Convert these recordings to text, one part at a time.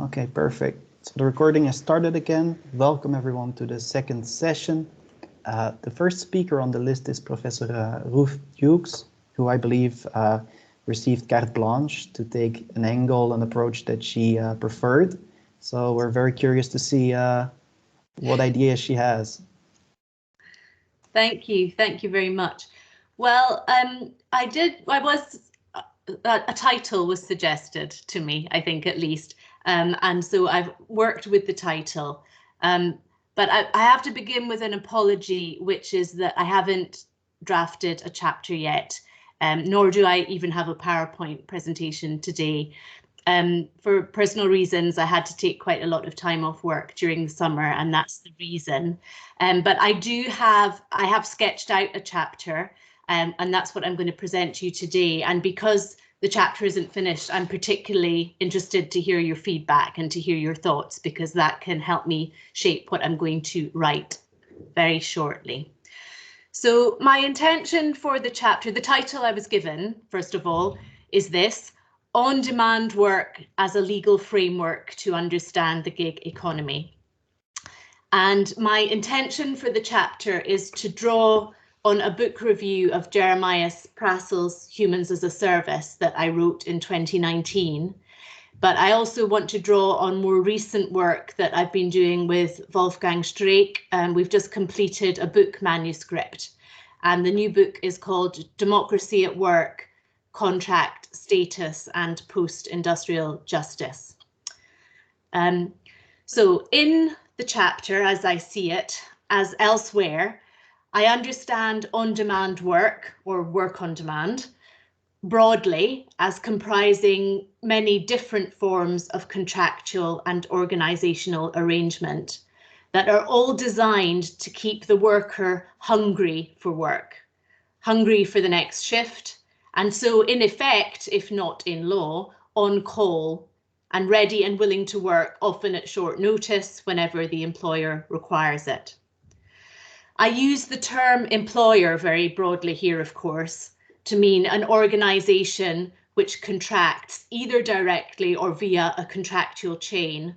Okay, perfect. So the recording has started again. Welcome everyone to the second session. The first speaker on the list is Professor Ruth Dukes, who I believe received carte blanche to take an angle and approach that she preferred. So we're very curious to see what ideas she has. Thank you very much. Well, a title was suggested to me, I think at least, and so I've worked with the title. But I have to begin with an apology, which is that I haven't drafted a chapter yet, nor do I even have a PowerPoint presentation today. For personal reasons, I had to take quite a lot of time off work during the summer, and that's the reason. But I have sketched out a chapter, and that's what I'm going to present to you today. And because the chapter isn't finished, I'm particularly interested to hear your feedback and to hear your thoughts, because that can help me shape what I'm going to write very shortly. So my intention for the chapter, the title I was given, first of all, is this: On-Demand Work as a Legal Framework to Understand the Gig Economy. And my intention for the chapter is to draw on a book review of Jeremiah Prassel's Humans as a Service that I wrote in 2019. But I also want to draw on more recent work that I've been doing with Wolfgang Streeck. We've just completed a book manuscript, and the new book is called Democracy at Work, Contract Status and Post-Industrial Justice. So in the chapter, as I see it, as elsewhere, I understand on-demand work, or work on demand, broadly as comprising many different forms of contractual and organisational arrangement that are all designed to keep the worker hungry for work, hungry for the next shift, and so in effect, if not in law, on call and ready and willing to work, often at short notice whenever the employer requires it. I use the term employer very broadly here, of course, to mean an organisation which contracts either directly or via a contractual chain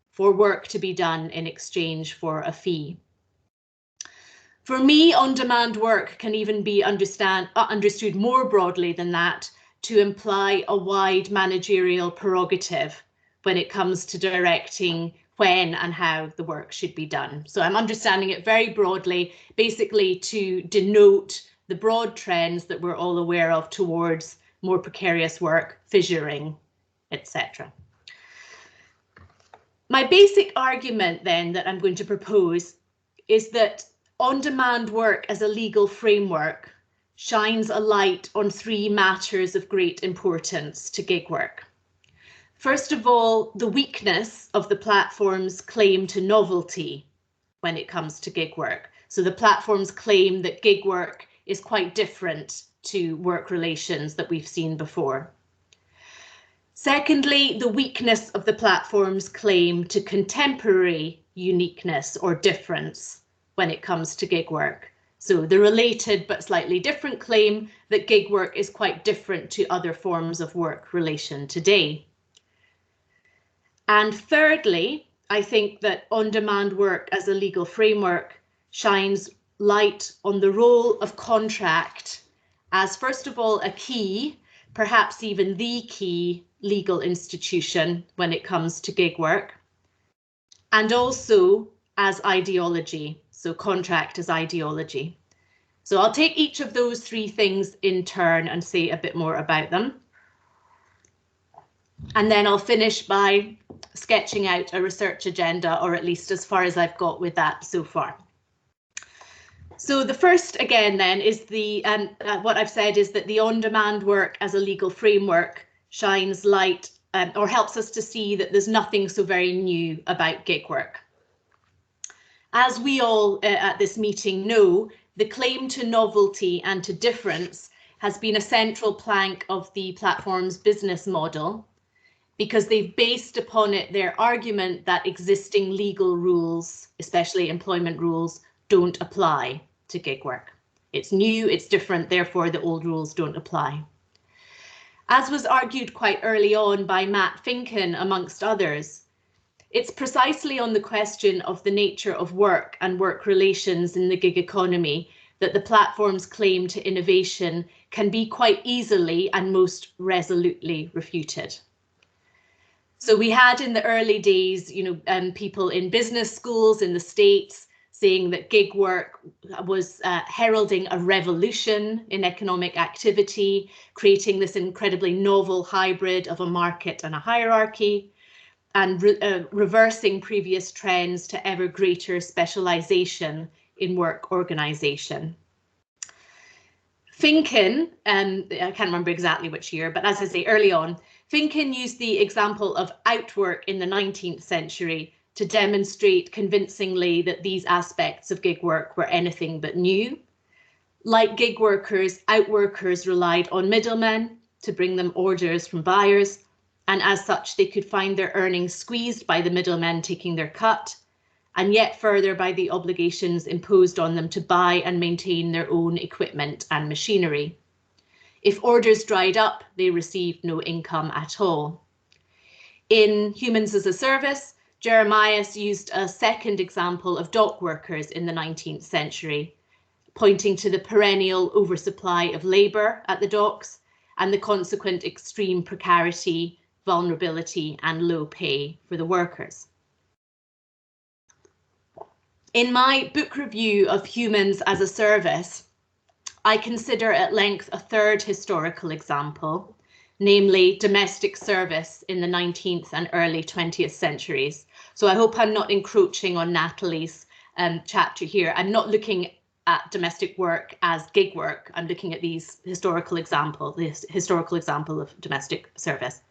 for work to be done in exchange for a fee. For me, on-demand work can even be understood more broadly than that, to imply a wide managerial prerogative when it comes to directing when and how the work should be done. So I'm understanding it very broadly, basically to denote the broad trends that we're all aware of towards more precarious work, fissuring, etc. My basic argument then that I'm going to propose is that on-demand work as a legal framework shines a light on three matters of great importance to gig work. First of all, the weakness of the platform's claim to novelty when it comes to gig work. So the platforms claim that gig work is quite different to work relations that we've seen before. Secondly, the weakness of the platform's claim to contemporary uniqueness or difference when it comes to gig work. So the related but slightly different claim that gig work is quite different to other forms of work relation today. And thirdly, I think that on-demand work as a legal framework shines light on the role of contract as, first of all, a key, perhaps even the key legal institution when it comes to gig work, and also as ideology, so contract as ideology. So I'll take each of those three things in turn and say a bit more about them. And then I'll finish by sketching out a research agenda, or at least as far as I've got with that so far. So the first, again, then, is what I've said is that the on-demand work as a legal framework shines light or helps us to see that there's nothing so very new about gig work. As we all at this meeting know, the claim to novelty and to difference has been a central plank of the platform's business model, because they've based upon it their argument that existing legal rules, especially employment rules, don't apply to gig work. It's new, it's different, therefore the old rules don't apply. As was argued quite early on by Matt Finken, amongst others, It's precisely on the question of the nature of work and work relations in the gig economy that the platform's claim to innovation can be quite easily and most resolutely refuted. So we had in the early days, people in business schools in the States saying that gig work was heralding a revolution in economic activity, creating this incredibly novel hybrid of a market and a hierarchy, and reversing previous trends to ever greater specialization in work organization. Finken, I can't remember exactly which year, but as I say, early on, Finken used the example of outwork in the 19th century to demonstrate convincingly that these aspects of gig work were anything but new. Like gig workers, outworkers relied on middlemen to bring them orders from buyers, and as such, they could find their earnings squeezed by the middlemen taking their cut, and yet further by the obligations imposed on them to buy and maintain their own equipment and machinery. If orders dried up, they received no income at all. In Humans as a Service, Jeremias used a second example of dock workers in the 19th century, pointing to the perennial oversupply of labour at the docks and the consequent extreme precarity, vulnerability and low pay for the workers. In my book review of Humans as a Service, I consider at length a third historical example, namely domestic service in the 19th and early 20th centuries. So I hope I'm not encroaching on Natalie's chapter here. I'm not looking at domestic work as gig work. I'm looking at this historical example of domestic service.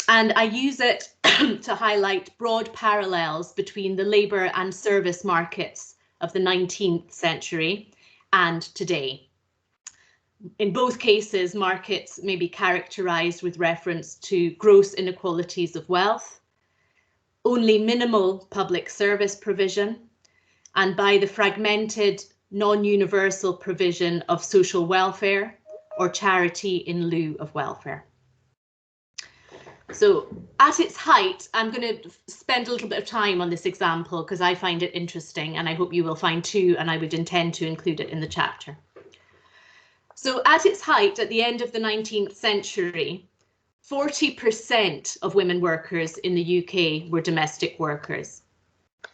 And I use it to highlight broad parallels between the labour and service markets of the 19th century and today. In both cases, markets may be characterised with reference to gross inequalities of wealth, only minimal public service provision, and by the fragmented, non-universal provision of social welfare or charity in lieu of welfare. So at its height, I'm going to spend a little bit of time on this example because I find it interesting and I hope you will find too, and I would intend to include it in the chapter. So at its height, at the end of the 19th century, 40% of women workers in the UK were domestic workers.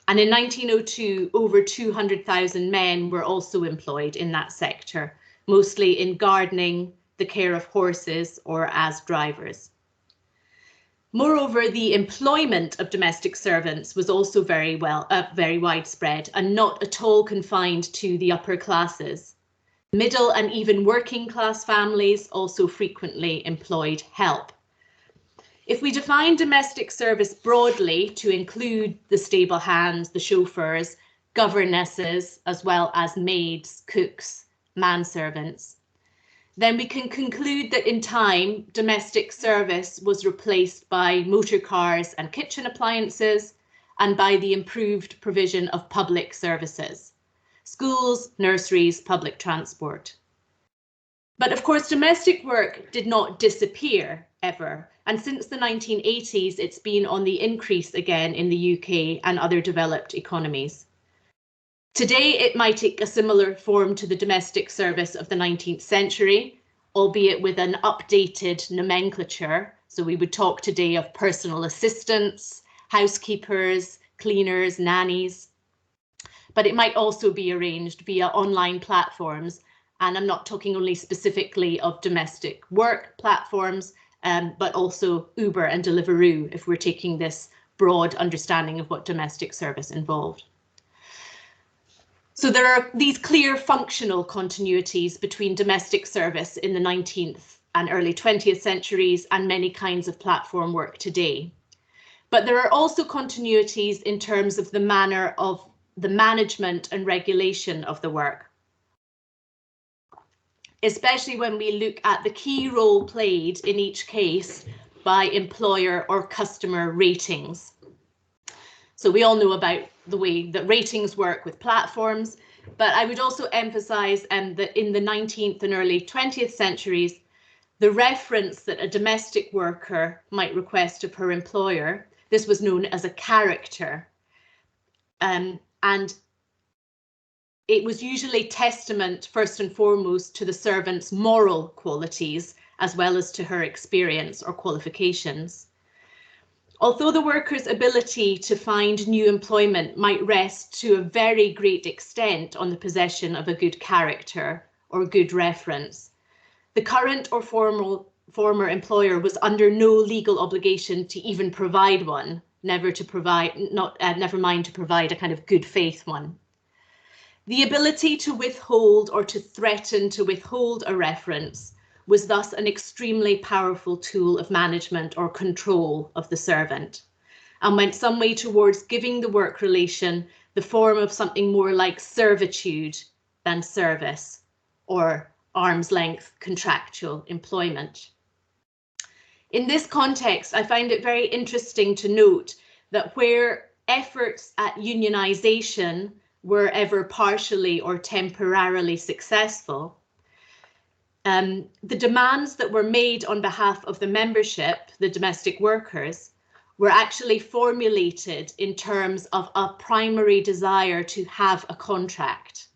And in 1902, over 200,000 men were also employed in that sector, mostly in gardening, the care of horses, or as drivers. Moreover, the employment of domestic servants was also very widespread and not at all confined to the upper classes. Middle and even working class families also frequently employed help. If we define domestic service broadly to include the stable hands, the chauffeurs, governesses, as well as maids, cooks, manservants, then we can conclude that in time, domestic service was replaced by motor cars and kitchen appliances, and by the improved provision of public services, schools, nurseries, public transport. But of course, domestic work did not disappear ever. And since the 1980s, it's been on the increase again in the UK and other developed economies. Today, it might take a similar form to the domestic service of the 19th century, albeit with an updated nomenclature. So we would talk today of personal assistants, housekeepers, cleaners, nannies. But it might also be arranged via online platforms. And I'm not talking only specifically of domestic work platforms, but also Uber and Deliveroo, if we're taking this broad understanding of what domestic service involved. So there are these clear functional continuities between domestic service in the 19th and early 20th centuries and many kinds of platform work today. But there are also continuities in terms of the manner of the management and regulation of the work, especially when we look at the key role played in each case by employer or customer ratings. So we all know about the way that ratings work with platforms, but I would also emphasize that in the 19th and early 20th centuries, the reference that a domestic worker might request of her employer, This was known as a character. And it was usually testament, first and foremost, to the servant's moral qualities, as well as to her experience or qualifications. Although the worker's ability to find new employment might rest to a very great extent on the possession of a good character or good reference, the current or former employer was under no legal obligation to even provide one, never mind to provide a kind of good faith one. The ability to withhold or to threaten to withhold a reference was thus an extremely powerful tool of management or control of the servant, and went some way towards giving the work relation the form of something more like servitude than service, or arm's length contractual employment. In this context, I find it very interesting to note that where efforts at unionisation were ever partially or temporarily successful, the demands that were made on behalf of the membership, the domestic workers, were actually formulated in terms of a primary desire to have a contract.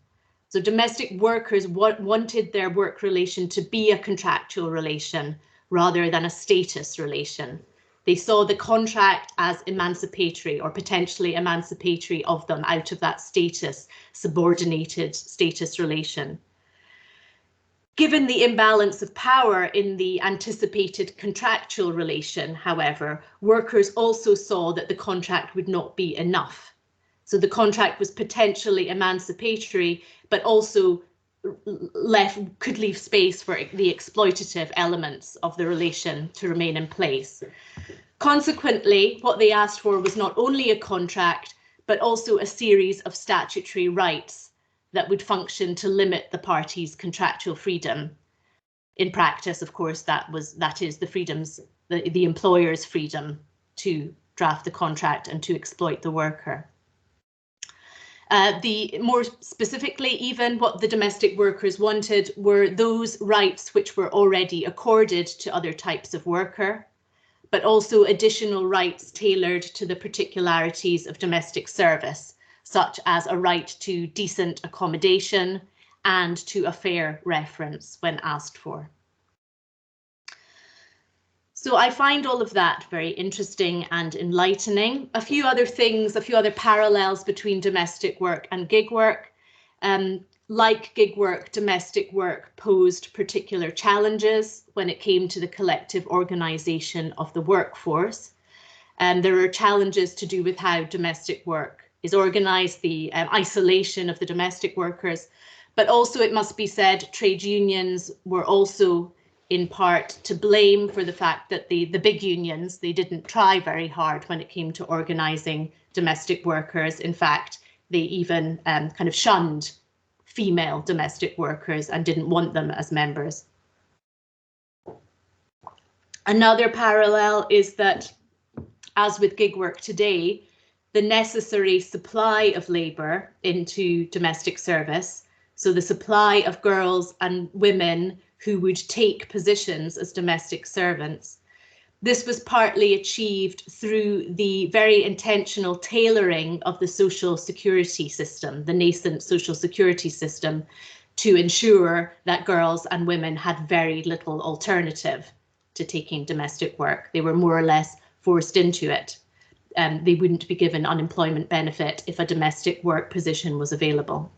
So domestic workers wanted their work relation to be a contractual relation rather than a status relation. They saw the contract as emancipatory or potentially emancipatory of them out of that status, subordinated status relation. Given the imbalance of power in the anticipated contractual relation, however, workers also saw that the contract would not be enough. So the contract was potentially emancipatory, but also could leave space for the exploitative elements of the relation to remain in place. Consequently, what they asked for was not only a contract, but also a series of statutory rights that would function to limit the parties' contractual freedom. In practice, of course, that is the employer's freedom to draft the contract and to exploit the worker. More specifically, even what the domestic workers wanted were those rights which were already accorded to other types of worker, but also additional rights tailored to the particularities of domestic service, such as a right to decent accommodation and to a fair reference when asked for. So I find all of that very interesting and enlightening. A few other parallels between domestic work and gig work. Like gig work, domestic work posed particular challenges when it came to the collective organisation of the workforce. There are challenges to do with how domestic work is organised, the isolation of the domestic workers, but also, it must be said, trade unions were also in part to blame for the fact that the big unions, they didn't try very hard when it came to organising domestic workers. In fact, they even kind of shunned female domestic workers and didn't want them as members. Another parallel is that, as with gig work today, the necessary supply of labour into domestic service, so the supply of girls and women who would take positions as domestic servants, this was partly achieved through the very intentional tailoring of the social security system, the nascent social security system, to ensure that girls and women had very little alternative to taking domestic work. They were more or less forced into it. They wouldn't be given unemployment benefit if a domestic work position was available.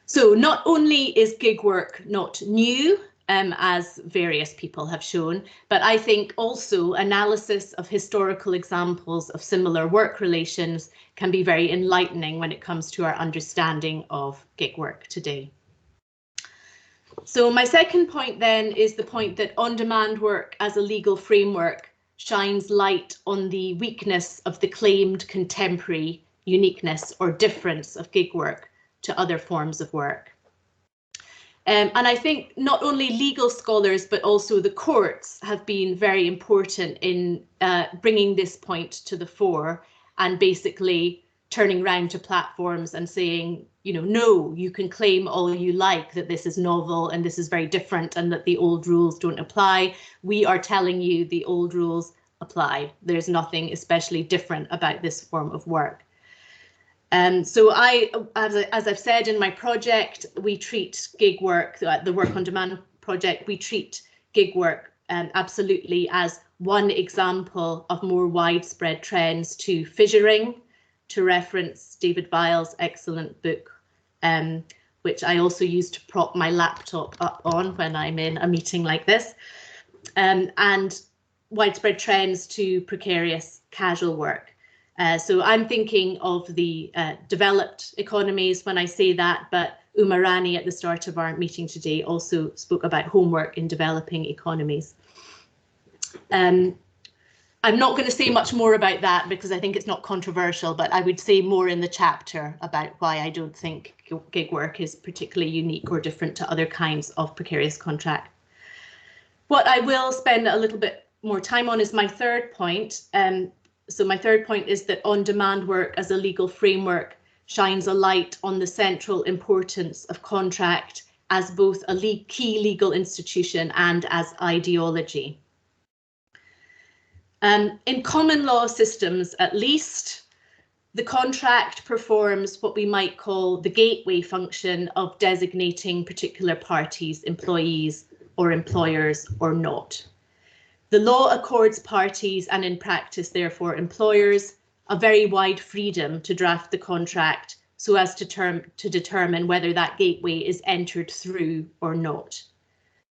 So not only is gig work not new, as various people have shown, but I think also analysis of historical examples of similar work relations can be very enlightening when it comes to our understanding of gig work today. So my second point then is the point that on-demand work as a legal framework shines light on the weakness of the claimed contemporary uniqueness or difference of gig work to other forms of work. And I think not only legal scholars, but also the courts have been very important in bringing this point to the fore and basically turning round to platforms and saying, you know, no, you can claim all you like that this is novel and this is very different and that the old rules don't apply. We are telling you the old rules apply. There's nothing especially different about this form of work. So as I've said in my project, we treat gig work, the work on demand project, we treat gig work absolutely as one example of more widespread trends to fissuring, to reference David Byles' excellent book, which I also use to prop my laptop up on when I'm in a meeting like this, and widespread trends to precarious casual work. So I'm thinking of the developed economies when I say that, but Uma Rani at the start of our meeting today also spoke about homework in developing economies. I'm not going to say much more about that because I think it's not controversial, but I would say more in the chapter about why I don't think gig work is particularly unique or different to other kinds of precarious contract. What I will spend a little bit more time on is my third point. So my third point is that on-demand work as a legal framework shines a light on the central importance of contract as both a key legal institution and as ideology. In common law systems, at least, the contract performs what we might call the gateway function of designating particular parties, employees or employers or not. The law accords parties, and in practice, therefore, employers, a very wide freedom to draft the contract so as to determine whether that gateway is entered through or not.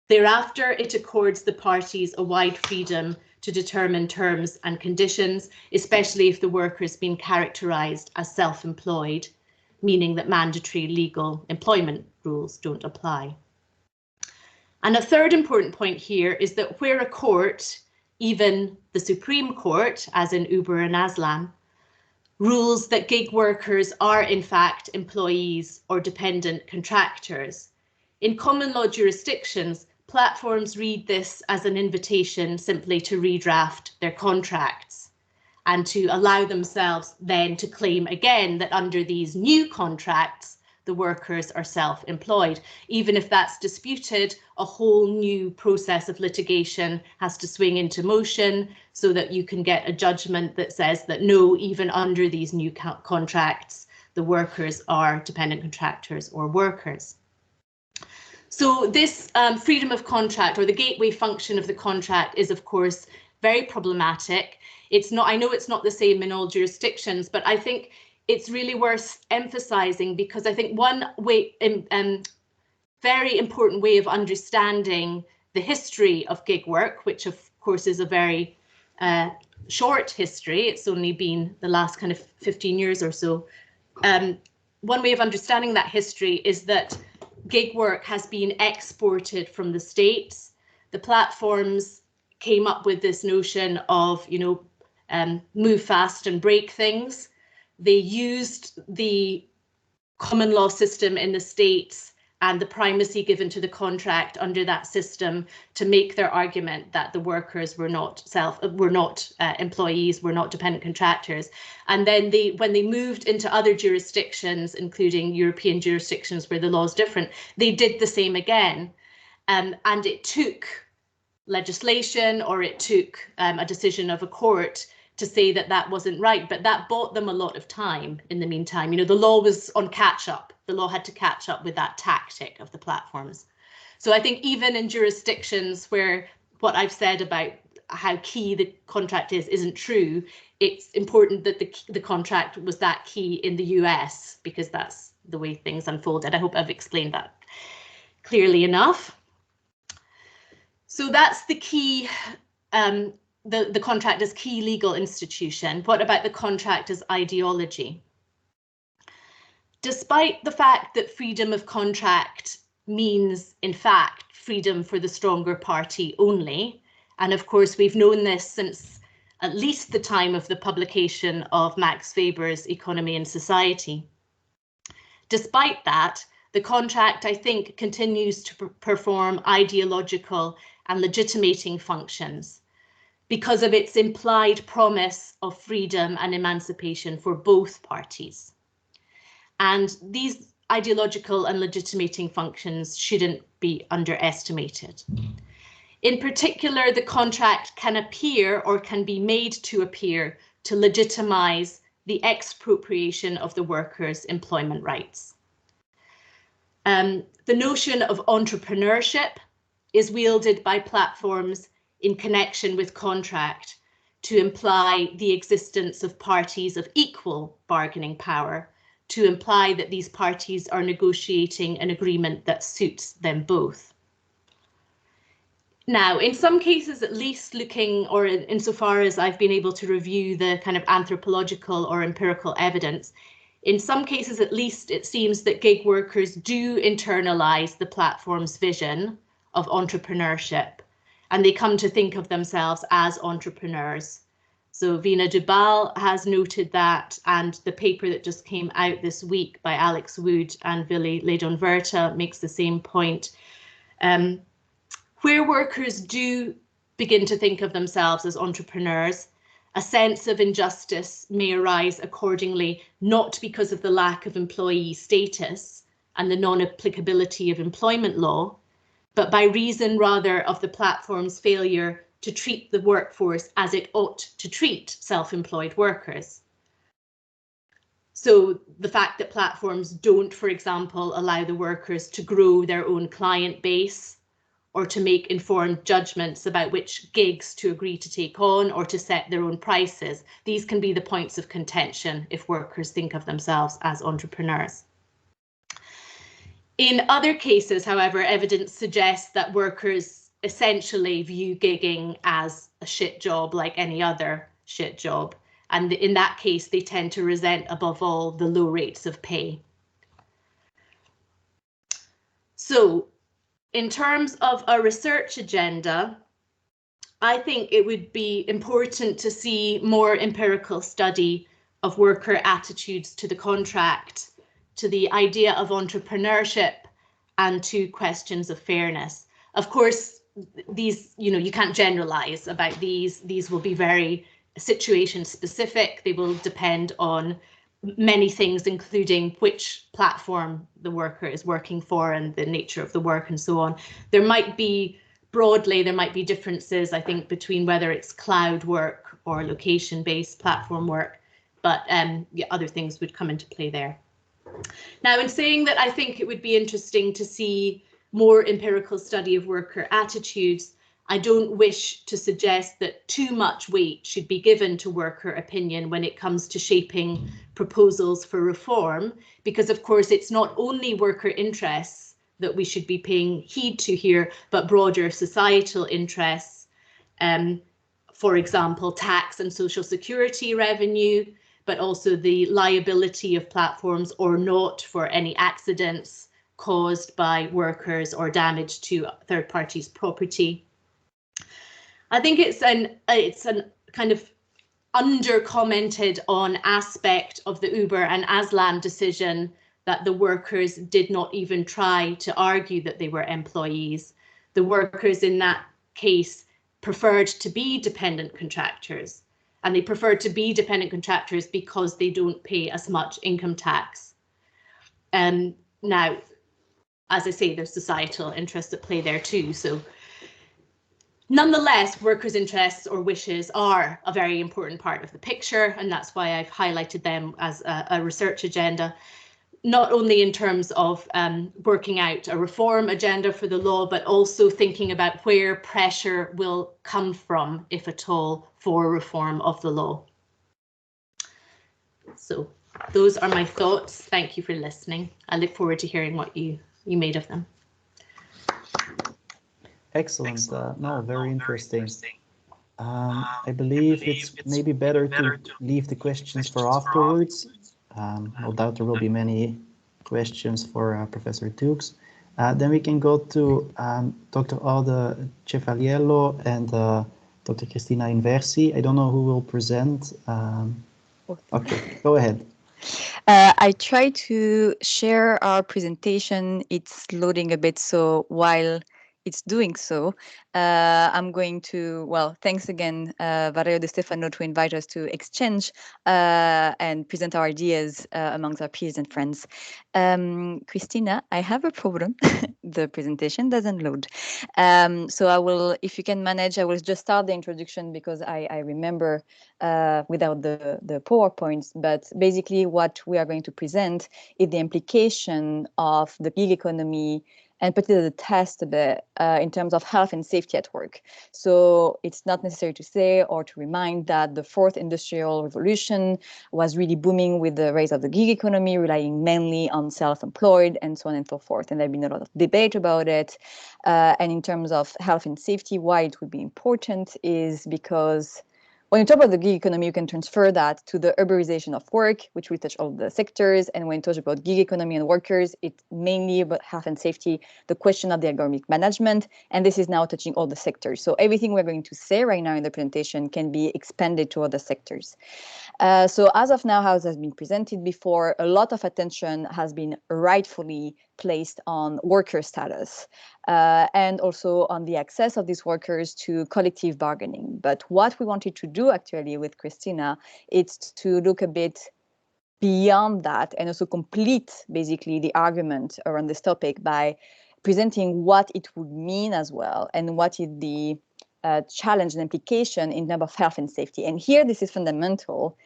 Thereafter, it accords the parties a wide freedom to determine terms and conditions, especially if the worker has been characterised as self-employed, meaning that mandatory legal employment rules don't apply. And a third important point here is that where a court, even the Supreme Court, as in Uber and Aslan, rules that gig workers are in fact employees or dependent contractors, in common law jurisdictions, platforms read this as an invitation simply to redraft their contracts and to allow themselves then to claim again that under these new contracts, the workers are self-employed. Even if that's disputed, a whole new process of litigation has to swing into motion so that you can get a judgment that says that no, even under these new contracts, the workers are dependent contractors or workers. So this freedom of contract, or the gateway function of the contract, is of course very problematic. It's not, I know it's not the same in all jurisdictions, but I think it's really worth emphasizing because I think one way, very important way of understanding the history of gig work, which of course is a very short history, it's only been the last kind of 15 years or so. One way of understanding that history is that gig work has been exported from the States. The platforms came up with this notion of, move fast and break things. They used the common law system in the States and the primacy given to the contract under that system to make their argument that the workers were not employees, were not dependent contractors. And then when they moved into other jurisdictions, including European jurisdictions where the law is different, they did the same again. And it took legislation, or it took a decision of a court to say that that wasn't right, but that bought them a lot of time in the meantime. The law was on catch up. The law had to catch up with that tactic of the platforms. So I think even in jurisdictions where what I've said about how key the contract is isn't true, it's important that the contract was that key in the US, because that's the way things unfolded. I hope I've explained that clearly enough. So that's the key, the contract as key legal institution. What about the contract as ideology? Despite the fact that freedom of contract means, in fact, freedom for the stronger party only, and of course we've known this since at least the time of the publication of Max Weber's Economy and Society. Despite that, the contract, I think, continues to perform ideological and legitimating functions because of its implied promise of freedom and emancipation for both parties. And these ideological and legitimating functions shouldn't be underestimated. In particular, the contract can appear or can be made to appear to legitimize the expropriation of the workers' employment rights. The notion of entrepreneurship is wielded by platforms in connection with contract to imply the existence of parties of equal bargaining power, to imply that these parties are negotiating an agreement that suits them both. Now, in some cases, at least looking, or insofar as I've been able to review the kind of anthropological or empirical evidence, in some cases, at least, it seems that gig workers do internalize the platform's vision of entrepreneurship, and they come to think of themselves as entrepreneurs. So Vina Dubal has noted that, and the paper that just came out this week by Alex Wood and Willy Ledonverta makes the same point. Where workers do begin to think of themselves as entrepreneurs, a sense of injustice may arise accordingly, not because of the lack of employee status and the non-applicability of employment law, but by reason rather of the platform's failure to treat the workforce as it ought to treat self-employed workers. So the fact that platforms don't, for example, allow the workers to grow their own client base, or to make informed judgments about which gigs to agree to take on or to set their own prices. These can be the points of contention if workers think of themselves as entrepreneurs. In other cases, however, evidence suggests that workers essentially view gigging as a shit job like any other shit job. And in that case, they tend to resent above all the low rates of pay. So, in terms of a research agenda, I think it would be important to see more empirical study of worker attitudes to the contract, to the idea of entrepreneurship, and to questions of fairness. Of course, these, you can't generalize about these. These will be very situation specific. They will depend on many things, including which platform the worker is working for and the nature of the work and so on. There might be, broadly, there might be differences, I think, between whether it's cloud work or location-based platform work, but yeah, other things would come into play there. Now, in saying that, I think it would be interesting to see more empirical study of worker attitudes. I don't wish to suggest that too much weight should be given to worker opinion when it comes to shaping proposals for reform, because of course it's not only worker interests that we should be paying heed to here, but broader societal interests. For example, tax and social security revenue, but also the liability of platforms or not for any accidents caused by workers or damage to third parties' property. I think it's an kind of under-commented on aspect of the Uber and Aslan decision that the workers did not even try to argue that they were employees. The workers in that case preferred to be dependent contractors, and they preferred to be dependent contractors because they don't pay as much income tax. Now, as I say, there's societal interests at play there too. So nonetheless, workers' interests or wishes are a very important part of the picture, and that's why I've highlighted them as a research agenda, not only in terms of working out a reform agenda for the law, but also thinking about where pressure will come from, if at all, for reform of the law. So those are my thoughts. Thank you for listening. I look forward to hearing what you made of them. Excellent. No, very interesting. I believe it's maybe better to leave the questions for afterwards. No doubt there will be many questions for Professor Dukes. Then we can go to Dr. Aude Cefaliello and Dr. Cristina Inversi. I don't know who will present. Okay, go ahead. I try to share our presentation. It's loading a bit, so while it's doing so. I'm going to, well, thanks again, Valerio De Stefano, to invite us to exchange and present our ideas amongst our peers and friends. Cristina, I have a problem. The presentation doesn't load. So I will, if you can manage, I will just start the introduction because I remember without the PowerPoints, but basically what we are going to present is the implication of the gig economy and particularly the test a bit in terms of health and safety at work. So it's not necessary to say or to remind that the fourth industrial revolution was really booming with the rise of the gig economy, relying mainly on self-employed and so on and so forth. And there's been a lot of debate about it. And in terms of health and safety, why it would be important is because when you talk about the gig economy, you can transfer that to the urbanization of work, which will touch all the sectors. And when you talk about gig economy and workers, it's mainly about health and safety, the question of the ergonomic management. And this is now touching all the sectors. So everything we're going to say right now in the presentation can be expanded to other sectors. So as of now, as has been presented before, a lot of attention has been rightfully placed on worker status and also on the access of these workers to collective bargaining. But what we wanted to do actually with Cristina is to look a bit beyond that and also complete basically the argument around this topic by presenting what it would mean as well and what is the challenge and implication in terms of health and safety. And here this is fundamental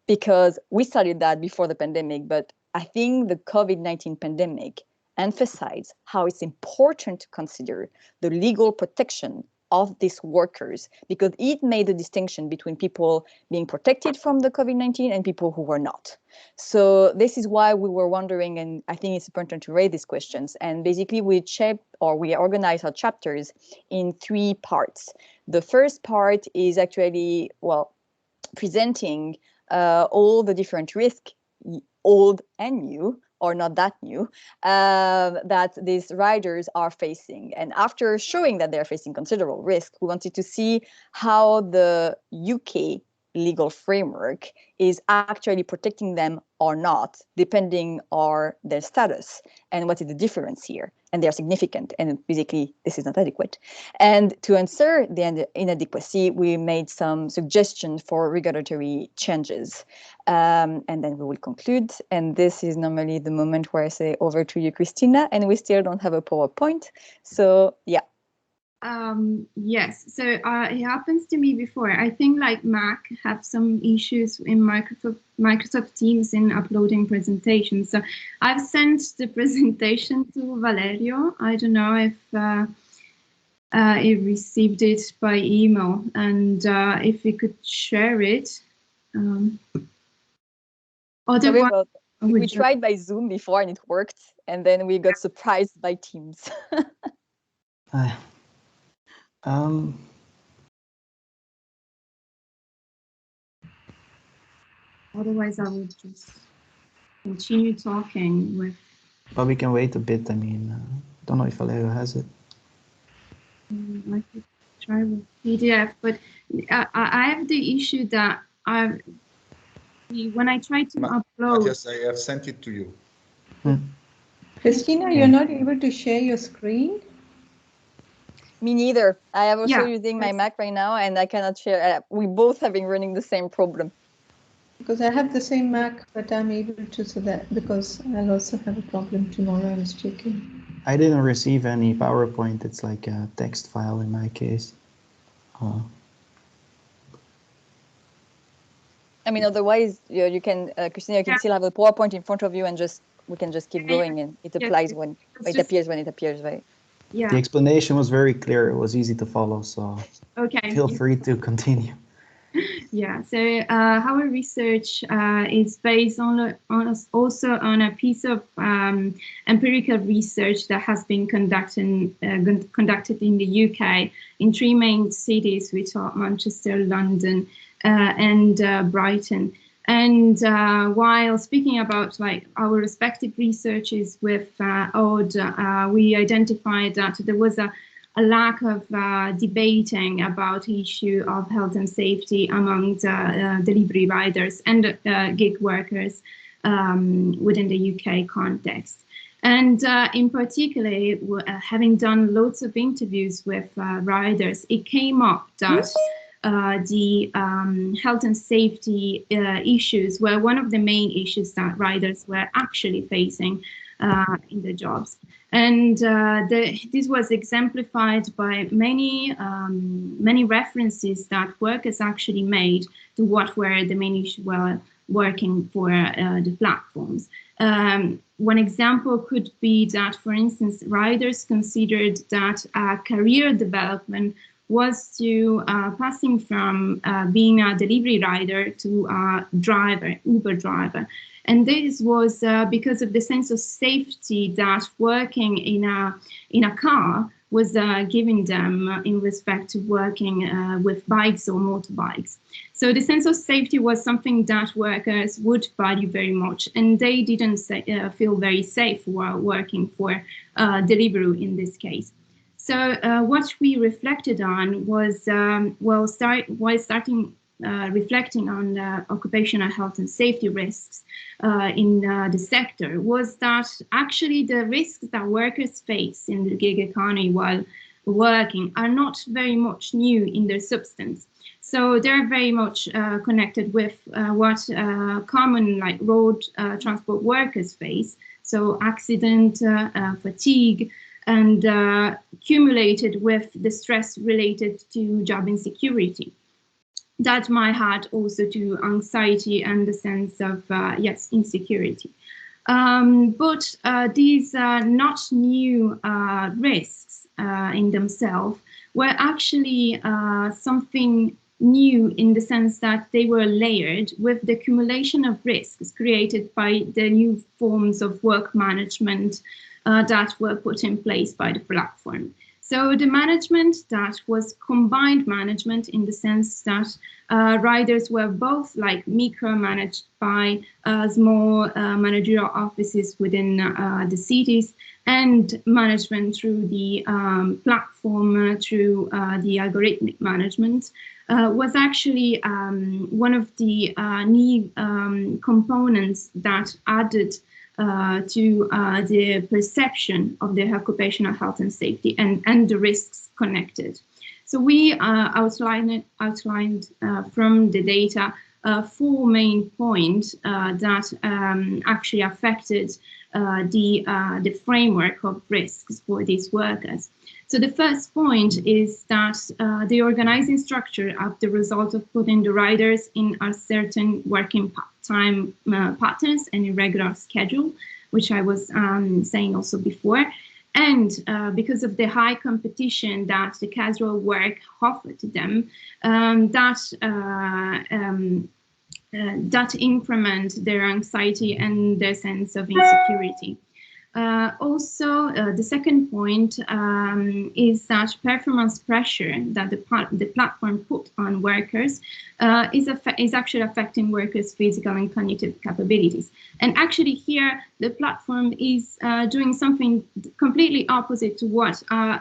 because we studied that before the pandemic, but I think the COVID-19 pandemic emphasized how it's important to consider the legal protection of these workers because it made a distinction between people being protected from the COVID-19 and people who were not. So this is why we were wondering, and I think it's important to raise these questions. And basically we organize our chapters in 3 parts. The first part is actually, well, presenting all the different risks, old and new, or not that new, that these riders are facing. And after showing that they're facing considerable risk, we wanted to see how the UK legal framework is actually protecting them or not, depending on their status, and what is the difference here. And they are significant, and basically this is not adequate. And to answer the inadequacy, we made some suggestions for regulatory changes. And then we will conclude. And this is normally the moment where I say over to you, Cristina, and we still don't have a PowerPoint. So yeah. Yes, so it happens to me before. I think like Mac have some issues in Microsoft Teams in uploading presentations. So I've sent the presentation to Valerio. I don't know if he received it by email, and if he could share it. Otherwise, we tried by Zoom before and it worked, and then we got surprised by Teams. Otherwise, I would just continue talking with. But we can wait a bit. I mean, don't know if Valerio has it. I could try with PDF, but I have the issue that when I try to upload. Yes, I have sent it to you. Cristina, you're not able to share your screen? Me neither. I am also using my Mac right now, and I cannot share. We both have been running the same problem. Because I have the same Mac, but I'm able to, so that because I'll also have a problem tomorrow. I was checking. I didn't receive any PowerPoint. It's like a text file in my case. I mean, otherwise you can, Cristina, you can still have a PowerPoint in front of you, and we can just keep going, and it applies when it appears, right? Yeah. The explanation was very clear. It was easy to follow, so feel free to continue. Yeah, so our research is based also on a piece of empirical research that has been conducted in the UK in 3 main cities, which are Manchester, London, and Brighton. And while speaking about like our respective researches with Aude, we identified that there was a lack of debating about the issue of health and safety among delivery riders and gig workers within the UK context. And in particular, having done loads of interviews with riders, it came up that the health and safety issues were one of the main issues that riders were actually facing in their jobs. And this was exemplified by many references that workers actually made to what were the main issues while working for the platforms. One example could be that, for instance, riders considered that career development was to passing from being a delivery rider to a driver, Uber driver. And this was because of the sense of safety that working in a car was giving them in respect to working with bikes or motorbikes. So the sense of safety was something that workers would value very much, and they didn't feel very safe while working for Deliveroo in this case. So what we reflected on was, reflecting on occupational health and safety risks in the sector, was that actually the risks that workers face in the gig economy while working are not very much new in their substance. So they're very much connected with what common like road transport workers face. So accident, fatigue, and accumulated with the stress related to job insecurity. That might add also to anxiety and the sense of, insecurity. But these not new risks in themselves were actually something new in the sense that they were layered with the accumulation of risks created by the new forms of work management that were put in place by the platform. So the management that was combined management in the sense that riders were both like micromanaged by small managerial offices within the cities, and management through the platform, through the algorithmic management, was actually one of the new components that added to the perception of the occupational health and safety and the risks connected. So we outlined from the data 4 main points that actually affected the framework of risks for these workers. So the first point is that the organizing structure of the result of putting the riders in a certain working time patterns and irregular schedule, which I was saying also before. And because of the high competition that the casual work offered to them, that increment their anxiety and their sense of insecurity. Also, the second point is that performance pressure that the platform put on workers is actually affecting workers' physical and cognitive capabilities. And actually here, the platform is doing something completely opposite to what a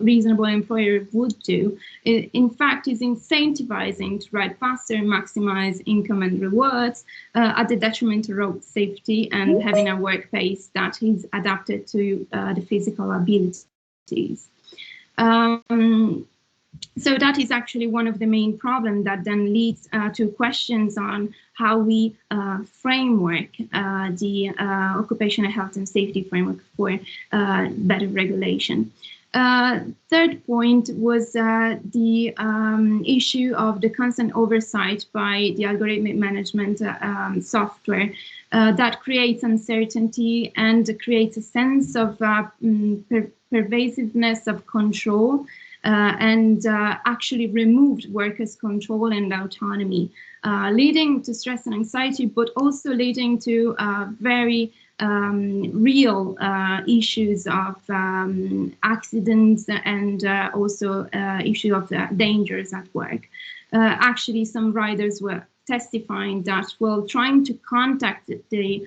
reasonable employer would do. In fact, is incentivizing to ride faster, maximize income and rewards at the detriment of road safety and having a work pace that is adapted to the physical abilities. So that is actually one of the main problems that then leads to questions on how we framework the occupational health and safety framework for better regulation. Third point was the issue of the constant oversight by the algorithmic management software that creates uncertainty and creates a sense of pervasiveness of control and actually removed workers' control and autonomy, leading to stress and anxiety, but also leading to very real issues of accidents and also issue of dangers at work. Actually, some riders were testifying that while trying to contact the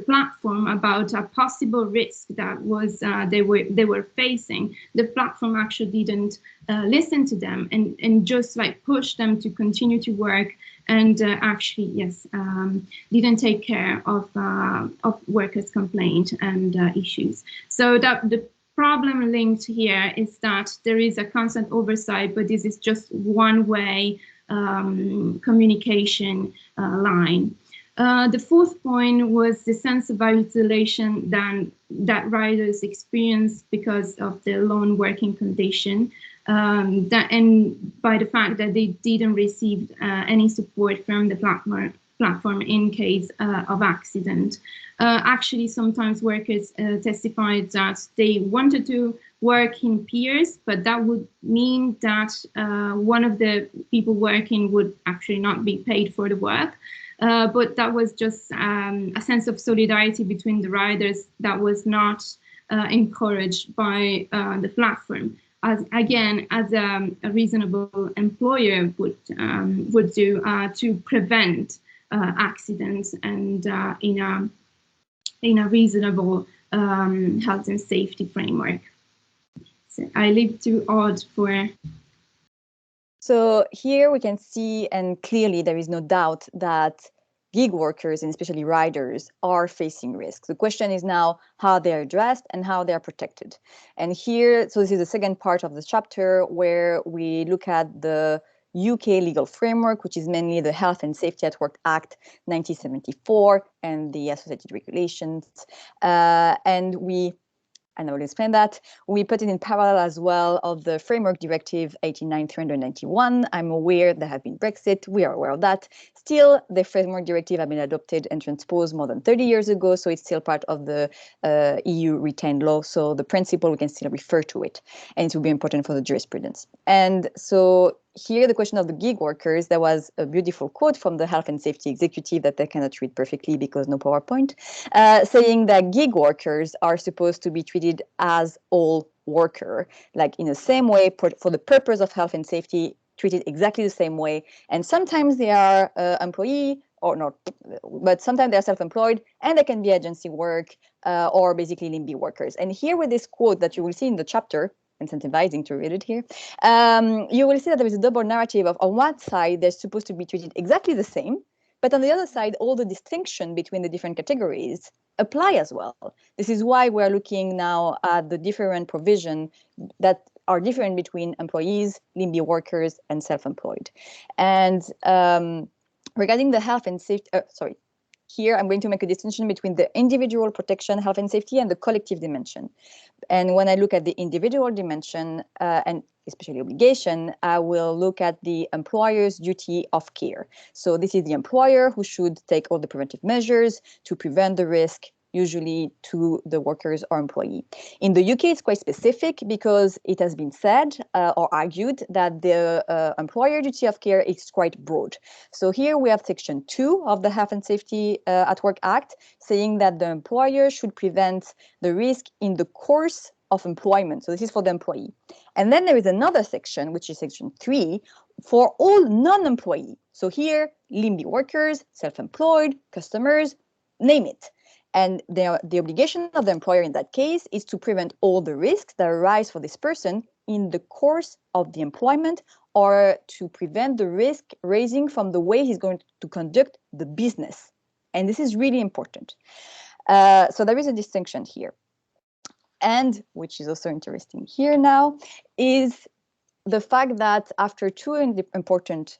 platform about a possible risk that was they were facing, the platform actually didn't listen to them and just like push them to continue to work and actually, yes, didn't take care of workers' complaint and issues. So that the problem linked here is that there is a constant oversight, but this is just one-way communication line. The fourth point was the sense of isolation that riders experience because of their lone working condition, and by the fact that they didn't receive any support from the platform in case of accident. Actually, sometimes workers testified that they wanted to work in pairs, but that would mean that one of the people working would actually not be paid for the work. But that was just a sense of solidarity between the riders that was not encouraged by the platform. As a reasonable employer would do to prevent accidents and in a reasonable health and safety framework. So I leave to Aude for. So here we can see, and clearly there is no doubt that gig workers and especially riders are facing risks. The question is now how they are addressed and how they are protected. And here, so this is the second part of the chapter where we look at the UK legal framework, which is mainly the Health and Safety at Work Act 1974 and the associated regulations. And I will explain that. We put it in parallel as well of the Framework Directive 89/391. I'm aware there have been Brexit. We are aware of that. Still, the Framework Directive has been adopted and transposed more than 30 years ago, so it's still part of the EU retained law. So the principle, we can still refer to it, and it will be important for the jurisprudence. And so here, the question of the gig workers, there was a beautiful quote from the Health and Safety Executive that I cannot read perfectly because no PowerPoint, saying that gig workers are supposed to be treated as all worker, like in the same way for the purpose of health and safety, treated exactly the same way. And sometimes they are employee or not, but sometimes they're self-employed and they can be agency work or basically LIMBY workers. And here with this quote that you will see in the chapter, incentivizing to read it here, you will see that there is a double narrative of on one side, they're supposed to be treated exactly the same, but on the other side, all the distinction between the different categories apply as well. This is why we're looking now at the different provision that are different between employees, LIMBY workers, and self-employed. And regarding the health and safety, here I'm going to make a distinction between the individual protection, health and safety, and the collective dimension. And when I look at the individual dimension and especially obligation, I will look at the employer's duty of care. So this is the employer who should take all the preventive measures to prevent the risk, usually to the workers or employee. In the UK, it's quite specific because it has been said or argued that the employer duty of care is quite broad. So here we have Section 2 of the Health and Safety at Work Act saying that the employer should prevent the risk in the course of employment. So this is for the employee. And then there is another section, which is Section 3, for all non-employee. So here, LIMBY workers, self-employed, customers, name it. And the obligation of the employer in that case is to prevent all the risks that arise for this person in the course of the employment or to prevent the risk raising from the way he's going to conduct the business. And this is really important. So there is a distinction here. And which is also interesting here now is the fact that after two important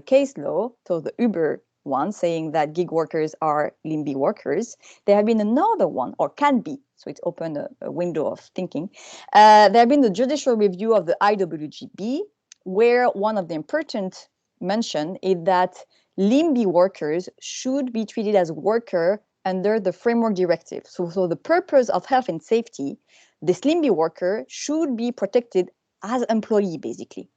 case law, so the Uber one saying that gig workers are LIMBY workers, there have been another one, or can be, so it's opened a window of thinking. There have been the judicial review of the IWGB, where one of the important mention is that LIMBY workers should be treated as worker under the framework directive. So the purpose of health and safety, this LIMBY worker should be protected as employee, basically.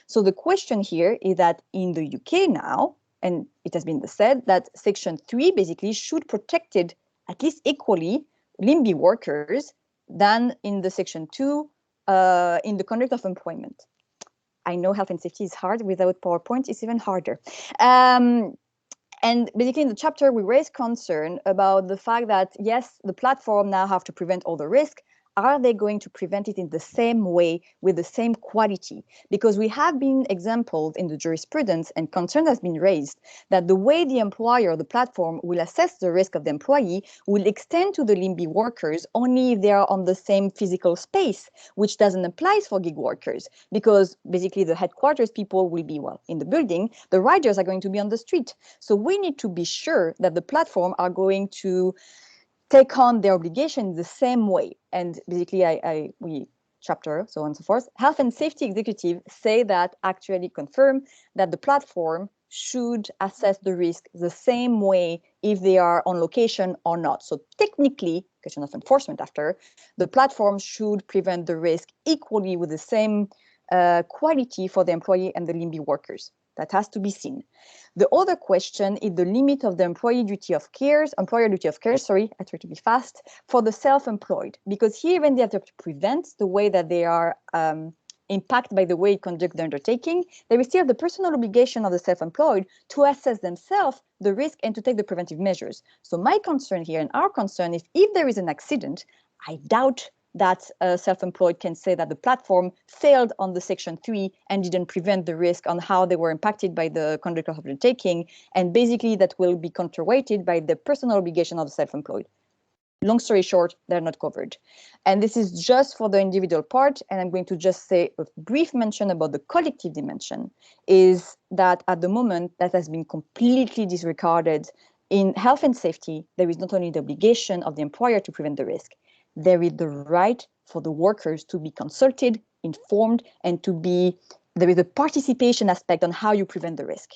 So the question here is that in the UK now, and it has been said that Section 3 basically should protect it at least equally LIMBY workers than in the Section 2 in the conduct of employment. I know health and safety is hard. Without PowerPoint, it's even harder. And basically in the chapter, we raise concern about the fact that, yes, the platform now have to prevent all the risk. are they going to prevent it in the same way with the same quality? Because we have been examples in the jurisprudence, and concern has been raised that the way the employer, the platform, will assess the risk of the employee will extend to the LIMBY workers only if they are on the same physical space, which doesn't apply for gig workers, because basically the headquarters people will be, well, in the building, the riders are going to be on the street. So we need to be sure that the platform are going to take on their obligation the same way. And basically, we chapter, so on and so forth. Health and safety executives say that, actually confirm that the platform should assess the risk the same way if they are on location or not. So technically, question of enforcement after, the platform should prevent the risk equally with the same quality for the employee and the LIMBY workers. That has to be seen. The other question is the limit of the employer duty of care, I try to be fast, for the self-employed. Because here, when they have to prevent the way that they are impacted by the way you conduct the undertaking, they will still have the personal obligation of the self-employed to assess themselves the risk and to take the preventive measures. So my concern here and our concern is if there is an accident, I doubt that self-employed can say that the platform failed on the Section 3 and didn't prevent the risk on how they were impacted by the conduct of undertaking, and basically that will be counterweighted by the personal obligation of the self-employed. Long story short, they're not covered. And this is just for the individual part, and I'm going to just say a brief mention about the collective dimension, is that at the moment that has been completely disregarded. In health and safety, there is not only the obligation of the employer to prevent the risk, there is the right for the workers to be consulted, informed, and there is a participation aspect on how you prevent the risk.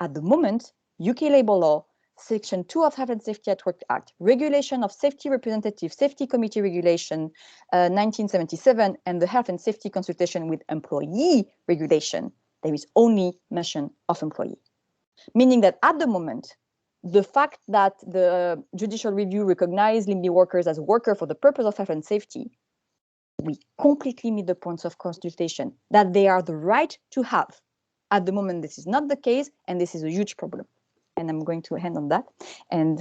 At the moment, UK labor law, Section 2 of Health and Safety at Work Act, Regulation of Safety Representative, Safety Committee Regulation 1977, and the Health and Safety Consultation with Employee Regulation, there is only mention of employee. Meaning that at the moment, the fact that the judicial review recognized LIMBY workers as workers for the purpose of health and safety, we completely meet the points of consultation that they are the right to have. At the moment, this is not the case, and this is a huge problem. And I'm going to end on that and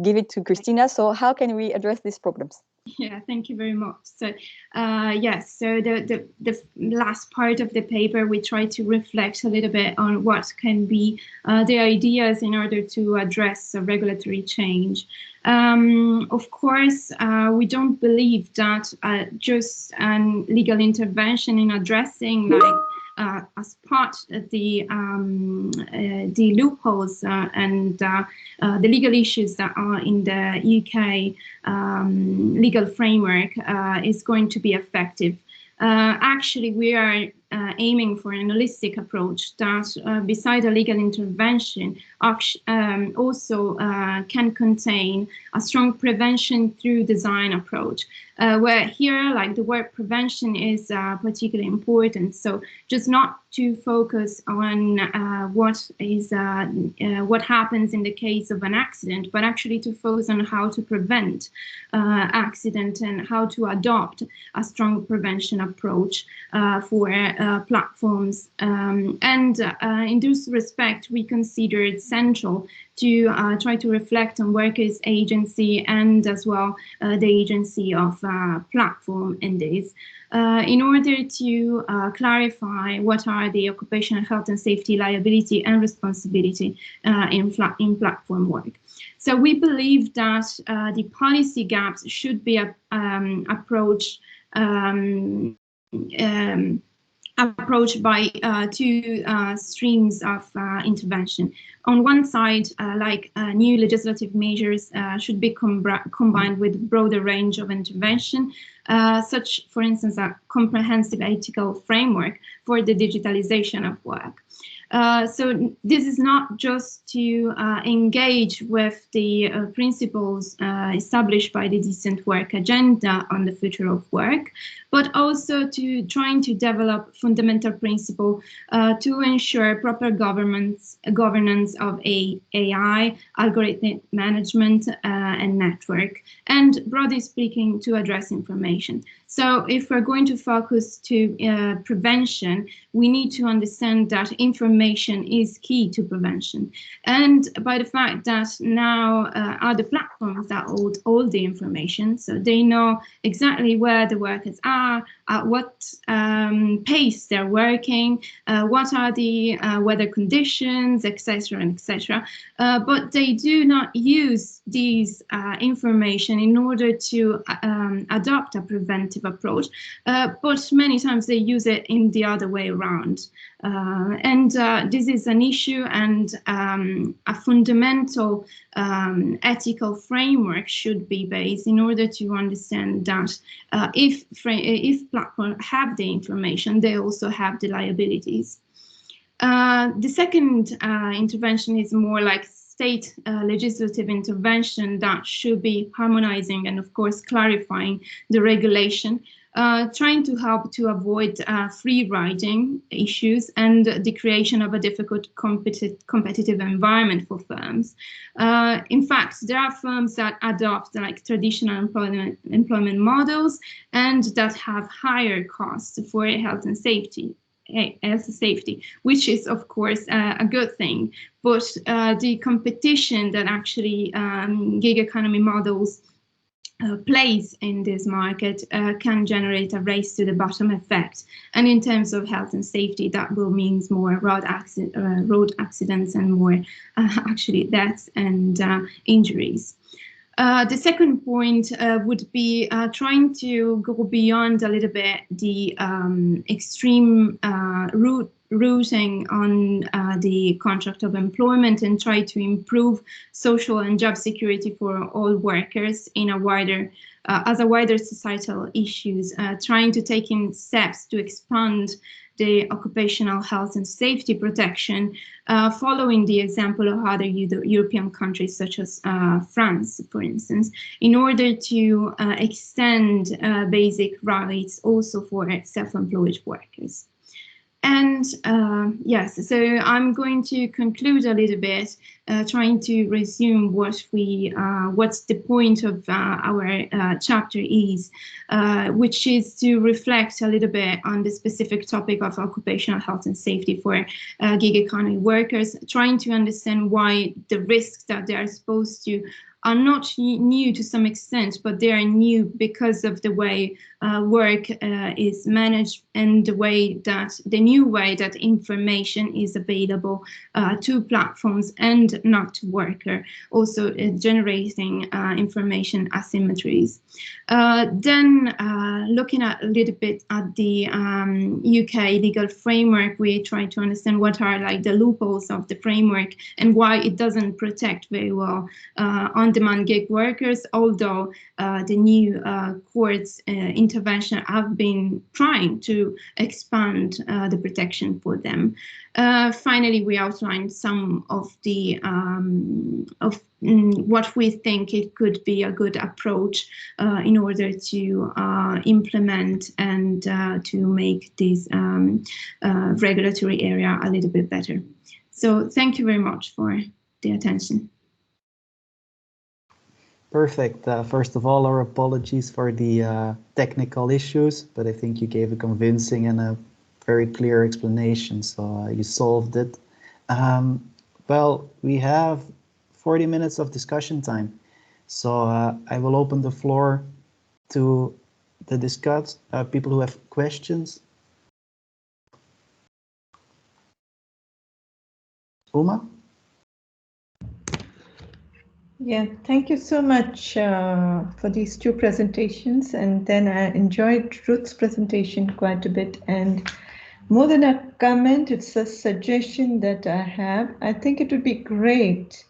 give it to Cristina. So how can we address these problems? Yeah, thank you very much. So, yes, so the last part of the paper, we try to reflect a little bit on what can be the ideas in order to address a regulatory change. Of course, we don't believe that just an legal intervention in addressing, like, as part of the loopholes and the legal issues that are in the UK legal framework is going to be effective. Actually, we are aiming for an holistic approach that, beside a legal intervention, also can contain a strong prevention through design approach, where here, like, the word prevention is particularly important. So just not to focus on what happens in the case of an accident, but actually to focus on how to prevent accident and how to adopt a strong prevention approach for platforms. And in this respect, we consider it central to try to reflect on workers' agency and as well the agency of platform in this, in order to clarify what are the occupational health and safety liability and responsibility in platform work. So we believe that the policy gaps should be approached by two streams of intervention. On one side, new legislative measures should be combined with broader range of intervention, such, for instance, a comprehensive ethical framework for the digitalization of work. So this is not just to engage with the principles established by the Decent Work Agenda on the future of work, but also to trying to develop fundamental principles to ensure proper governance of AI, algorithmic management, and network, and broadly speaking, to address information. So if we're going to focus to prevention, we need to understand that information information is key to prevention. And by the fact that now other platforms that hold all the information, so they know exactly where the workers are, at what pace they're working, what are the weather conditions, etc., etc. But they do not use these information in order to adopt a preventive approach, but many times they use it in the other way around. And this is an issue, and a fundamental ethical framework should be based in order to understand that if platforms have the information, they also have the liabilities. The second intervention is more like state legislative intervention that should be harmonizing and, of course, clarifying the regulation, trying to help to avoid free riding issues and the creation of a difficult competitive environment for firms. In fact, there are firms that adopt like traditional employment models and that have higher costs for health and safety, which is, of course, a good thing. But the competition that actually gig economy models place in this market can generate a race to the bottom effect. And in terms of health and safety, that will mean more road accidents and more actually deaths and injuries. The second point would be trying to go beyond a little bit the extreme routing on the contract of employment and try to improve social and job security for all workers in a wider, as a wider societal issues, trying to take in steps to expand the occupational health and safety protection, following the example of other European countries such as France, for instance, in order to extend basic rights also for self-employed workers. And yes, so I'm going to conclude a little bit, trying to resume what's the point of our chapter is, which is to reflect a little bit on the specific topic of occupational health and safety for gig economy workers, trying to understand why the risks that they are exposed to are not new to some extent, but they are new because of the way work is managed and the new way that information is available to platforms and not to worker, also generating information asymmetries. Then looking at a little bit at the UK legal framework, we try to understand what are like the loopholes of the framework and why it doesn't protect very well on-demand gig workers, although the new courts intervention have been trying to expand the protection for them. Finally, we outlined some of the what we think it could be a good approach in order to implement and to make this regulatory area a little bit better. So thank you very much for the attention. Perfect. First of all, our apologies for the technical issues, but I think you gave a convincing and a very clear explanation, so you solved it. Well, we have 40 minutes of discussion time, so I will open the floor to the people who have questions. Uma? Yeah, thank you so much for these two presentations. And then I enjoyed Ruth's presentation quite a bit. And more than a comment, it's a suggestion that I have. I think it would be great.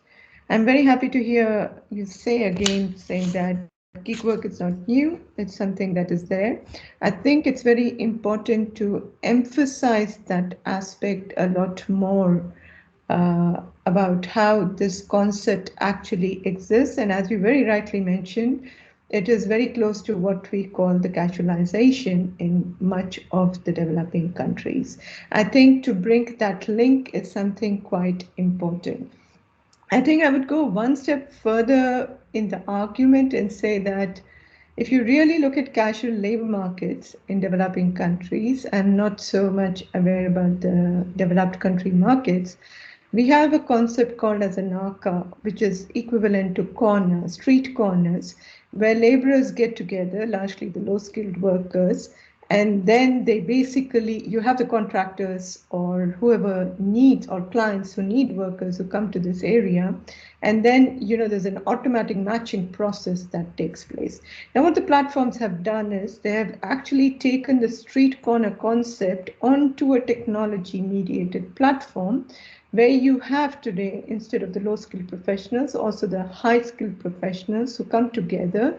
I'm very happy to hear you say again, saying that gig work is not new. It's something that is there. I think it's very important to emphasize that aspect a lot more. About how this concept actually exists. And as you very rightly mentioned, it is very close to what we call the casualization in much of the developing countries. I think to bring that link is something quite important. I think I would go one step further in the argument and say that if you really look at casual labor markets in developing countries, I'm not so much aware about the developed country markets. We have a concept called as a NACA, which is equivalent to corners, street corners, where laborers get together, largely the low-skilled workers, and then they basically, you have the contractors or whoever needs, or clients who need workers who come to this area. And then, there's an automatic matching process that takes place. Now, what the platforms have done is they have actually taken the street corner concept onto a technology-mediated platform where you have today, instead of the low-skilled professionals, also the high-skilled professionals who come together.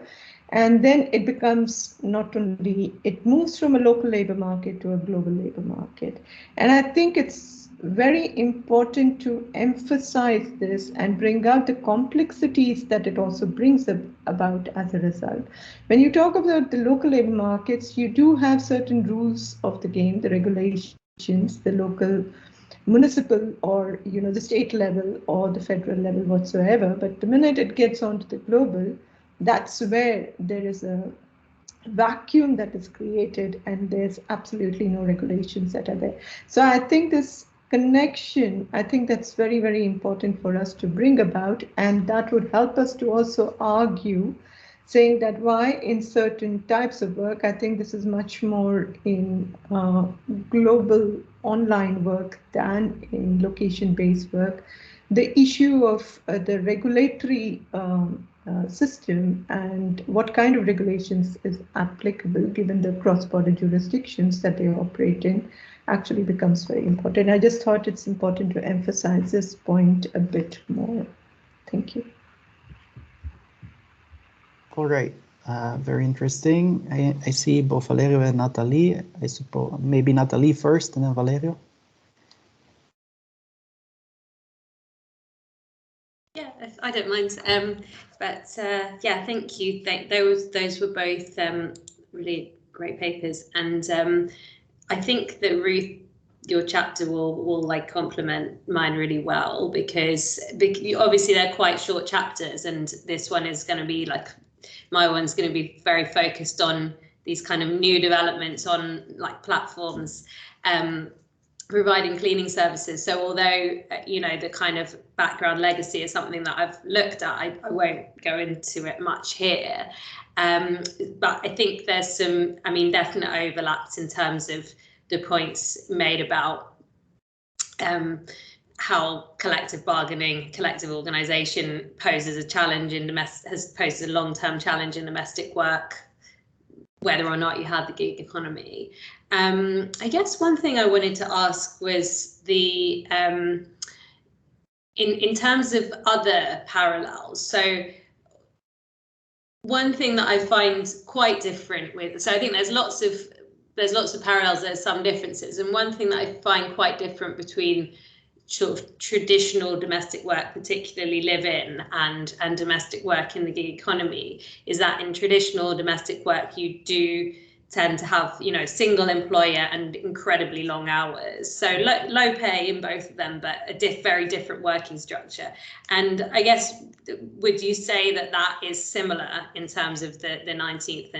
And then it becomes not only, it moves from a local labor market to a global labor market. And I think it's very important to emphasize this and bring out the complexities that it also brings about as a result. When you talk about the local labor markets, you do have certain rules of the game, the regulations, the local, municipal, or the state level or the federal level whatsoever. But the minute it gets onto the global, that's where there is a vacuum that is created and there's absolutely no regulations that are there. So I think this connection, I think that's very, very important for us to bring about, and that would help us to also argue, saying that why in certain types of work, I think this is much more in global online work than in location-based work. The issue of the regulatory system and what kind of regulations is applicable given the cross-border jurisdictions that they operate in actually becomes very important. I just thought it's important to emphasize this point a bit more. Thank you. All right, very interesting. I see both Valerio and Nathalie. I suppose maybe Nathalie first and then Valerio. Yeah, I don't mind. Yeah, thank you. Those were both really great papers, and I think that Ruth, your chapter will like complement mine really well because obviously they're quite short chapters, and this one is going to be like, my one's going to be very focused on these kind of new developments on like platforms providing cleaning services. So although the kind of background legacy is something that I've looked at, I won't go into it much here, but I think there's some definite overlaps in terms of the points made about how collective bargaining, collective organisation poses a challenge in has posed a long-term challenge in domestic work, whether or not you had the gig economy. I guess one thing I wanted to ask was the in terms of other parallels. So one thing that I find quite different with, so I think there's lots of parallels, there's some differences, and one thing that I find quite different between sort of traditional domestic work, particularly live-in and domestic work in the gig economy, is that in traditional domestic work you do tend to have single employer and incredibly long hours, so low pay in both of them, but a very different working structure. And I guess, would you say that that is similar in terms of the 19th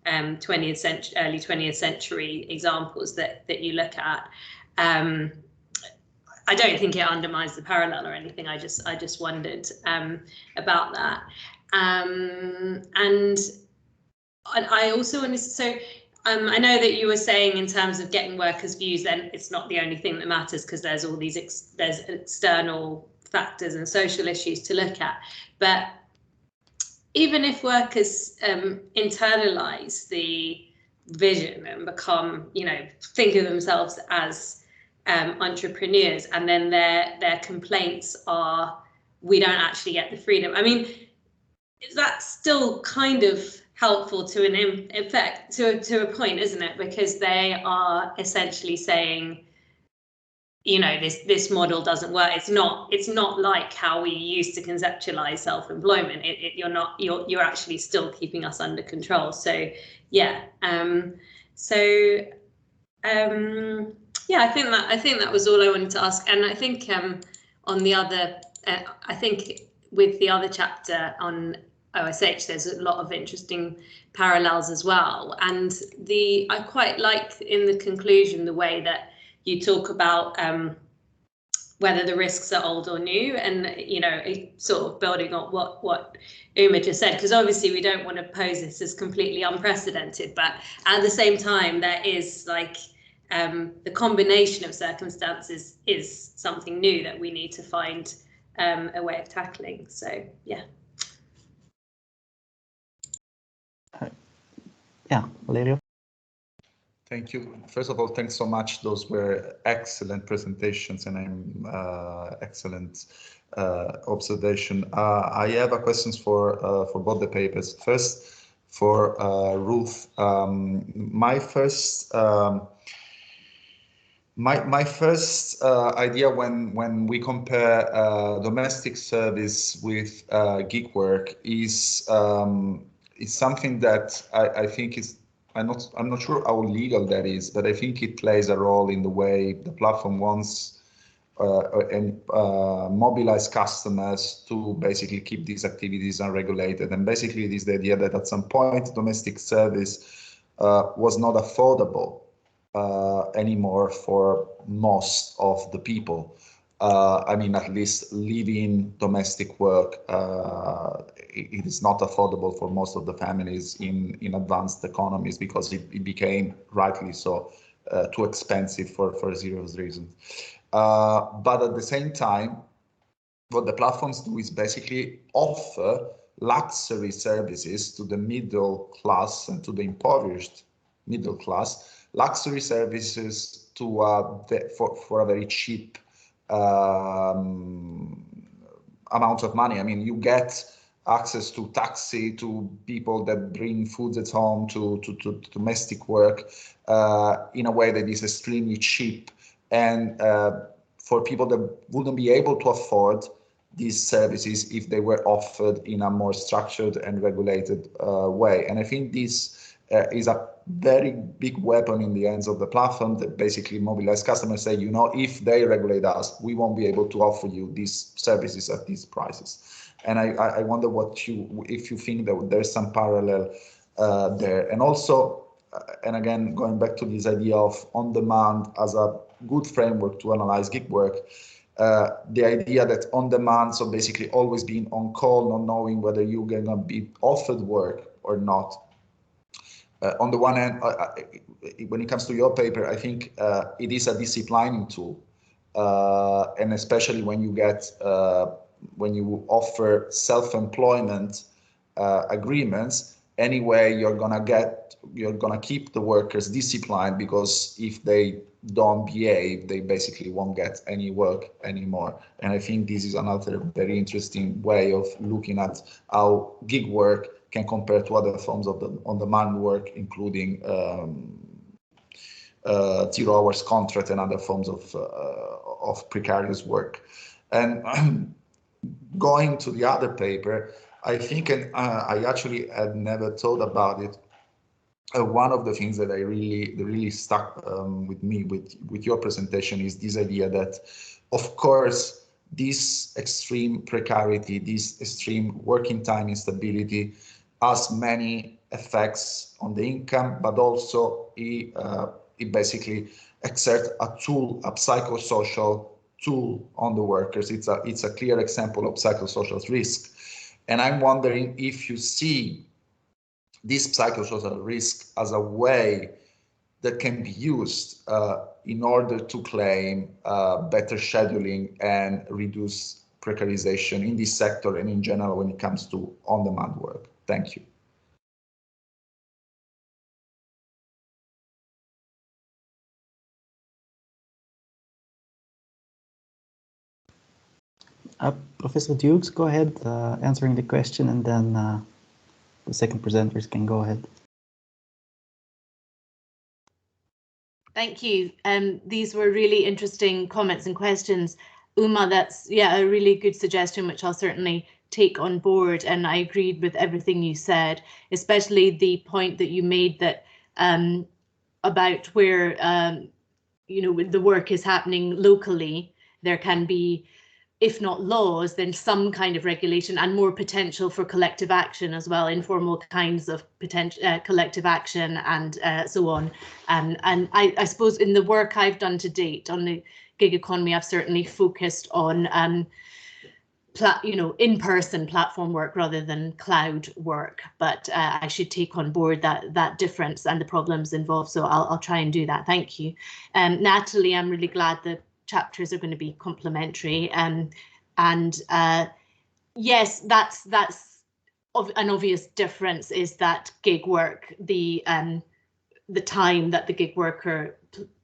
and 20th century, early 20th century examples that you look at? I don't think it undermines the parallel or anything. I just wondered about that. And I also wanted to, so I know that you were saying in terms of getting workers' views, then it's not the only thing that matters because there's all these there's external factors and social issues to look at. But even if workers internalize the vision and become, think of themselves as entrepreneurs, and then their complaints are, we don't actually get the freedom. I mean, that's still kind of helpful to an effect, to a point, isn't it? Because they are essentially saying, this model doesn't work. It's not like how we used to conceptualize self-employment. You're actually still keeping us under control. So yeah. Yeah, I think that was all I wanted to ask. And I think on the other, I think with the other chapter on OSH, there's a lot of interesting parallels as well. And I quite like in the conclusion the way that you talk about whether the risks are old or new, and sort of building on what Uma just said, because obviously we don't want to pose this as completely unprecedented, but at the same time there is like the combination of circumstances is something new that we need to find a way of tackling. So yeah. Yeah, Valerio. Thank you. First of all, thanks so much. Those were excellent presentations and excellent observation. I have a questions for both the papers. First, for Ruth. My first idea when we compare domestic service with gig work is something that I think is. I'm not sure how legal that is, but I think it plays a role in the way the platform wants and mobilize customers to basically keep these activities unregulated. And basically it is the idea that at some point domestic service was not affordable anymore for most of the people. I mean, at least leaving domestic work, it is not affordable for most of the families in advanced economies because it became, rightly so, too expensive for various reasons. But at the same time, what the platforms do is basically offer luxury services to the middle class and to the impoverished middle class, luxury services to for a very cheap amount of money. I mean, you get access to taxi, to people that bring foods at home, to domestic work in a way that is extremely cheap. And for people that wouldn't be able to afford these services if they were offered in a more structured and regulated way. And I think this is a very big weapon in the hands of the platform that basically mobilize customers, say, if they regulate us, we won't be able to offer you these services at these prices. And I wonder if you think that there's some parallel there. And also, and again, going back to this idea of on-demand as a good framework to analyze gig work, the idea that on-demand, so basically always being on call, not knowing whether you're going to be offered work or not. On the one hand, when it comes to your paper, I think it is a disciplining tool, and especially when you when you offer self-employment agreements. Anyway, you're gonna keep the workers disciplined, because if they don't behave, they basically won't get any work anymore. And I think this is another very interesting way of looking at how gig work can compare to other forms of the on-demand work, including 0 hours contract and other forms of precarious work. And going to the other paper, I think, and I actually had never thought about it. One of the things that really stuck with me with your presentation is this idea that, of course, this extreme precarity, this extreme working time instability has many effects on the income, but also it basically exerts a psychosocial tool on the workers. It's a clear example of psychosocial risk. And I'm wondering if you see this psychosocial risk as a way that can be used in order to claim better scheduling and reduce precarization in this sector and in general when it comes to on-demand work. Thank you. Professor Dukes, go ahead answering the question, and then the second presenters can go ahead. Thank you. These were really interesting comments and questions. Uma, that's a really good suggestion, which I'll certainly take on board. And I agreed with everything you said, especially the point that you made that about where the work is happening locally. There can be if not laws, then some kind of regulation and more potential for collective action as well, informal kinds of potential collective action and so on. And I suppose in the work I've done to date on the gig economy, I've certainly focused on in-person platform work rather than cloud work, but I should take on board that difference and the problems involved. So I'll try and do that. Thank you. Natalie, I'm really glad the chapters are going to be complementary. Yes, that's an obvious difference, is that gig work, the time that the gig worker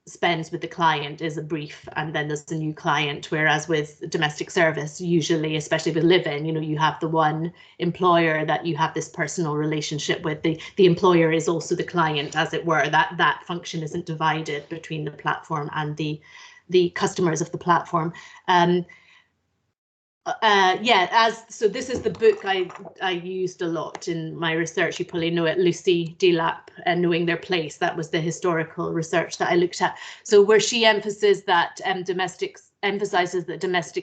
spends with the client is a brief, and then there's a new client, whereas with domestic service, usually, especially with live-in, you have the one employer that you have this personal relationship with. The employer is also the client, as it were. That function isn't divided between the platform and the customers of the platform. So this is the book I used a lot in my research. You probably know it, Lucy Delap, Knowing Their Place. That was the historical research that I looked at. So where she emphasizes that domestic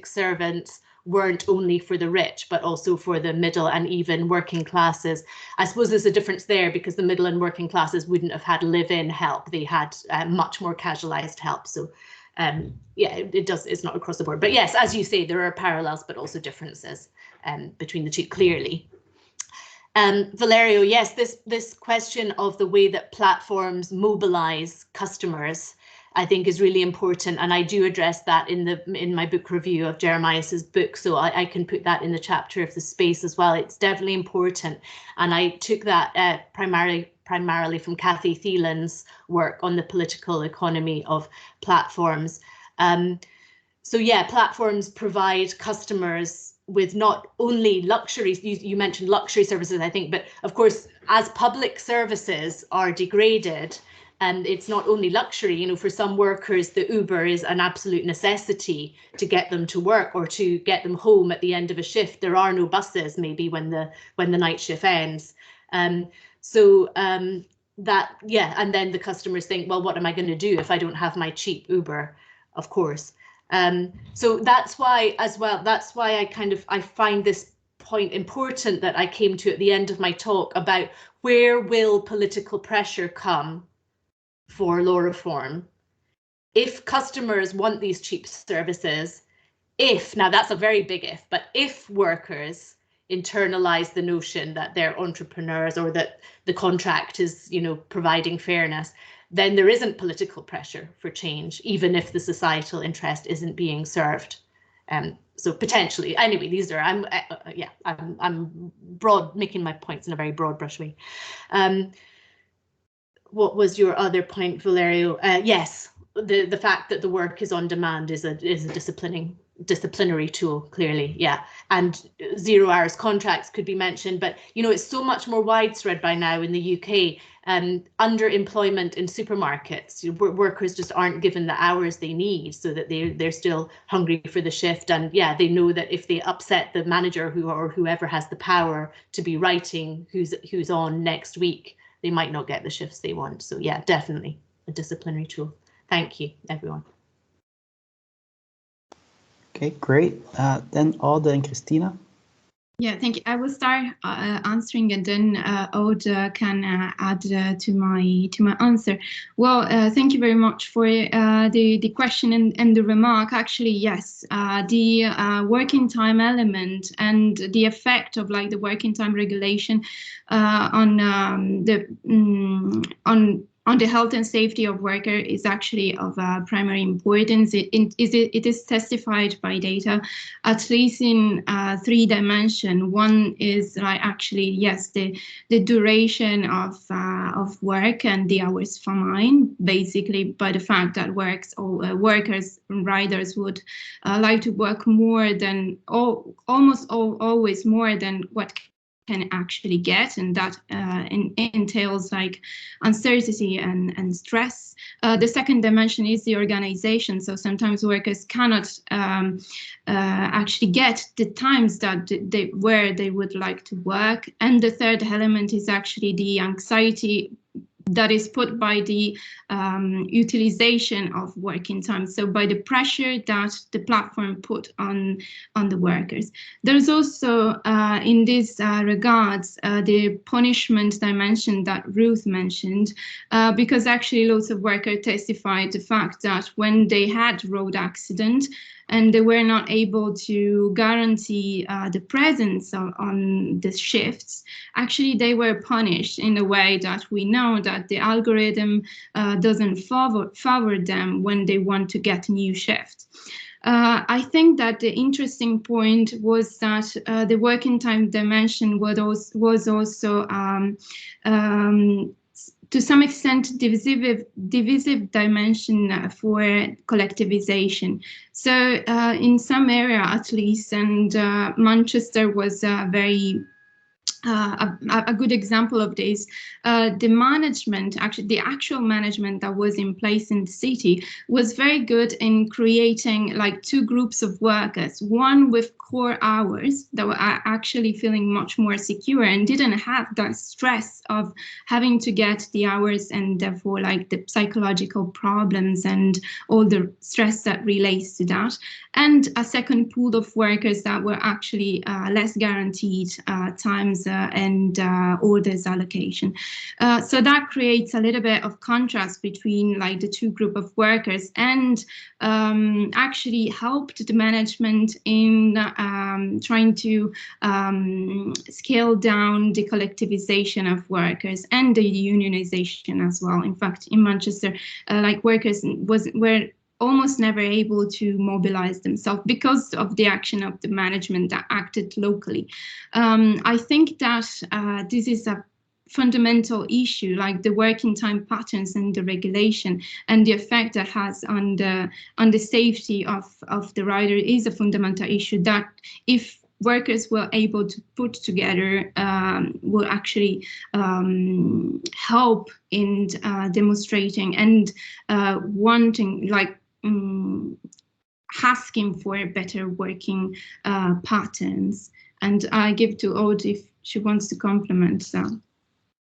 servants weren't only for the rich, but also for the middle and even working classes. I suppose there's a difference there, because the middle and working classes wouldn't have had live-in help. They had much more casualized help. So it's not across the board, but yes, as you say, there are parallels but also differences between the two, clearly. Valerio, yes, this question of the way that platforms mobilize customers, I think, is really important, and I do address that in my book review of Jeremiah's book, so I can put that in the chapter of the space as well. It's definitely important, and I took that primarily from Kathy Thielen's work on the political economy of platforms. So yeah, platforms provide customers with not only luxuries, you mentioned luxury services, I think, but of course, as public services are degraded, and it's not only luxury, for some workers, the Uber is an absolute necessity to get them to work or to get them home at the end of a shift. There are no buses maybe when the night shift ends. And then the customers think, well, what am I going to do if I don't have my cheap Uber? Of course. So that's why I find this point important that I came to at the end of my talk about where will political pressure come for law reform if customers want these cheap services, now that's a very big if, but if workers internalize the notion that they're entrepreneurs or that the contract is, providing fairness, then there isn't political pressure for change, even if the societal interest isn't being served. So potentially, anyway, these are, I'm broad, making my points in a very broad brush way. What was your other point, Valerio? Yes, the fact that the work is on demand is a disciplinary tool, clearly, yeah. And 0 hours contracts could be mentioned, but it's so much more widespread by now in the UK. Underemployment in supermarkets, workers just aren't given the hours they need, so that they're still hungry for the shift. And yeah, they know that if they upset the manager or whoever has the power to be writing who's on next week, they might not get the shifts they want. So yeah, definitely a disciplinary tool. Thank you, everyone. Okay, great. Then Aude and Cristina. Yeah, thank you. I will start answering, and then Aude can add to my answer. Well, thank you very much for the question and the remark. Actually, yes, the working time element and the effect of the working time regulation on the health and safety of worker is actually of primary importance. It is testified by data, at least in 3 dimensions. One is actually, yes, the duration of work and the hours fine, basically by the fact that workers and riders would like to work more than almost always more than what can actually get, and that entails uncertainty and stress. The second dimension is the organization. So sometimes workers cannot actually get the times that where they would like to work. And the third element is actually the anxiety that is put by the utilization of working time, so by the pressure that the platform put on the workers. There's also, in this regards, the punishment dimension that Ruth mentioned, because actually lots of workers testified the fact that when they had road accident, and they were not able to guarantee the presence on the shifts, actually they were punished in a way that we know that the algorithm doesn't favor them when they want to get new shifts. I think that the interesting point was that the working time dimension was also to some extent divisive dimension for collectivization. So in some area at least, and Manchester was very a good example of this. The management, actually the actual management that was in place in the city was very good in creating like two groups of workers, one with core hours that were actually feeling much more secure and didn't have that stress of having to get the hours and therefore like the psychological problems and all the stress that relates to that. And a second pool of workers that were actually less guaranteed times and orders allocation. So that creates a little bit of contrast between like the two group of workers, and actually helped the management in trying to scale down the collectivization of workers and the unionization as well. In fact, in Manchester, like workers were almost never able to mobilize themselves because of the action of the management that acted locally. I think that this is a fundamental issue, like the working time patterns and the regulation and the effect that has on the safety of the rider is a fundamental issue that if workers were able to put together will actually help in demonstrating and wanting, like asking for better working patterns. And I give to Aude if she wants to complement that.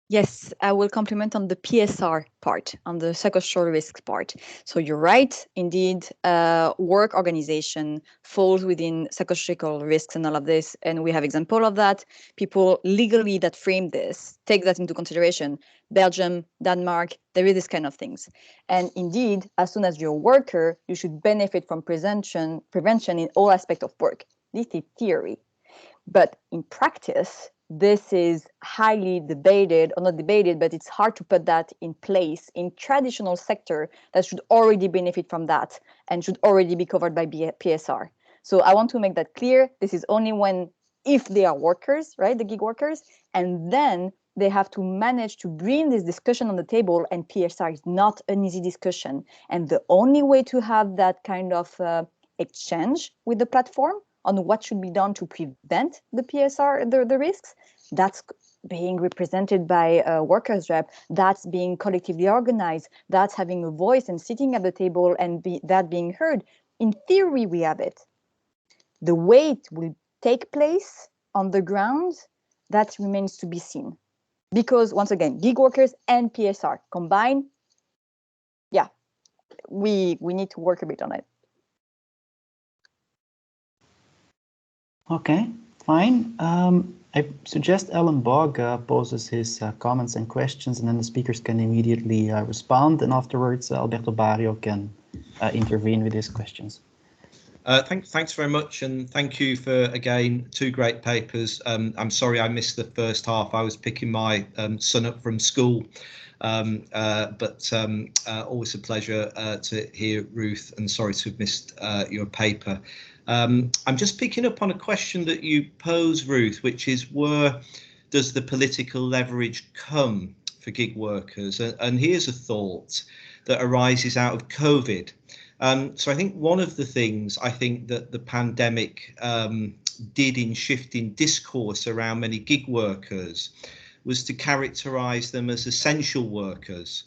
Yes, I will compliment on the PSR part, on the psychosocial risk part. So you're right, indeed, work organization falls within psychosocial risks and all of this, and we have example of that. People legally that frame this, take that into consideration. Belgium, Denmark, there is this kind of things. And indeed, as soon as you're a worker, you should benefit from prevention in all aspects of work. This is theory. But in practice, this is highly debated, or not debated, but it's hard to put that in place in traditional sector that should already benefit from that and should already be covered by PSR. So I want to make that clear. This is only if they are workers, right, the gig workers, and then they have to manage to bring this discussion on the table, and PSR is not an easy discussion. And the only way to have that kind of exchange with the platform on what should be done to prevent the PSR, the risks, that's being represented by a workers' rep, that's being collectively organized, that's having a voice and sitting at the table and that being heard. In theory, we have it. The way it will take place on the ground, that remains to be seen. Because once again, gig workers and PSR combined, yeah, we need to work a bit on it. Okay, fine. I suggest Alan Bogg poses his comments and questions, and then the speakers can immediately respond, and afterwards Alberto Barrio can intervene with his questions. Thanks very much, and thank you for, again, two great papers. I'm sorry I missed the first half. I was picking my son up from school, but always a pleasure to hear Ruth, and sorry to have missed your paper. I'm just picking up on a question that you pose, Ruth, which is, where does the political leverage come for gig workers? And here's a thought that arises out of COVID. So I think one of the things I think that the pandemic did in shifting discourse around many gig workers was to characterize them as essential workers.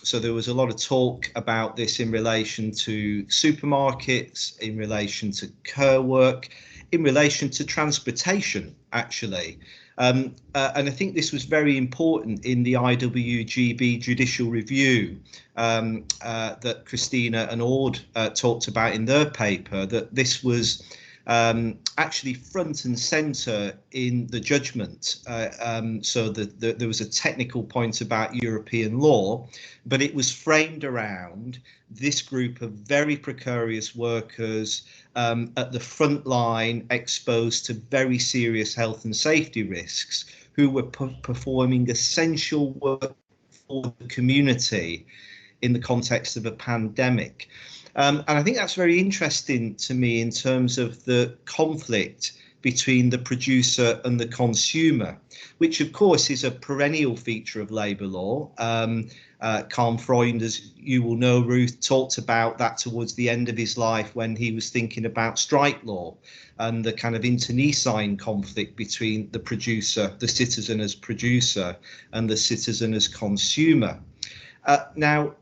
So there was a lot of talk about this in relation to supermarkets, in relation to care work, in relation to transportation, actually. And I think this was very important in the IWGB judicial review that Cristina and Aude talked about in their paper, that this was actually front and centre in the judgment. So there was a technical point about European law, but it was framed around this group of very precarious workers at the front line, exposed to very serious health and safety risks, who were performing essential work for the community in the context of a pandemic. And I think that's very interesting to me in terms of the conflict between the producer and the consumer, which of course is a perennial feature of labour law. Karl Freund, as you will know, Ruth, talked about that towards the end of his life when he was thinking about strike law and the kind of internecine conflict between the producer, the citizen as producer, and the citizen as consumer. Now,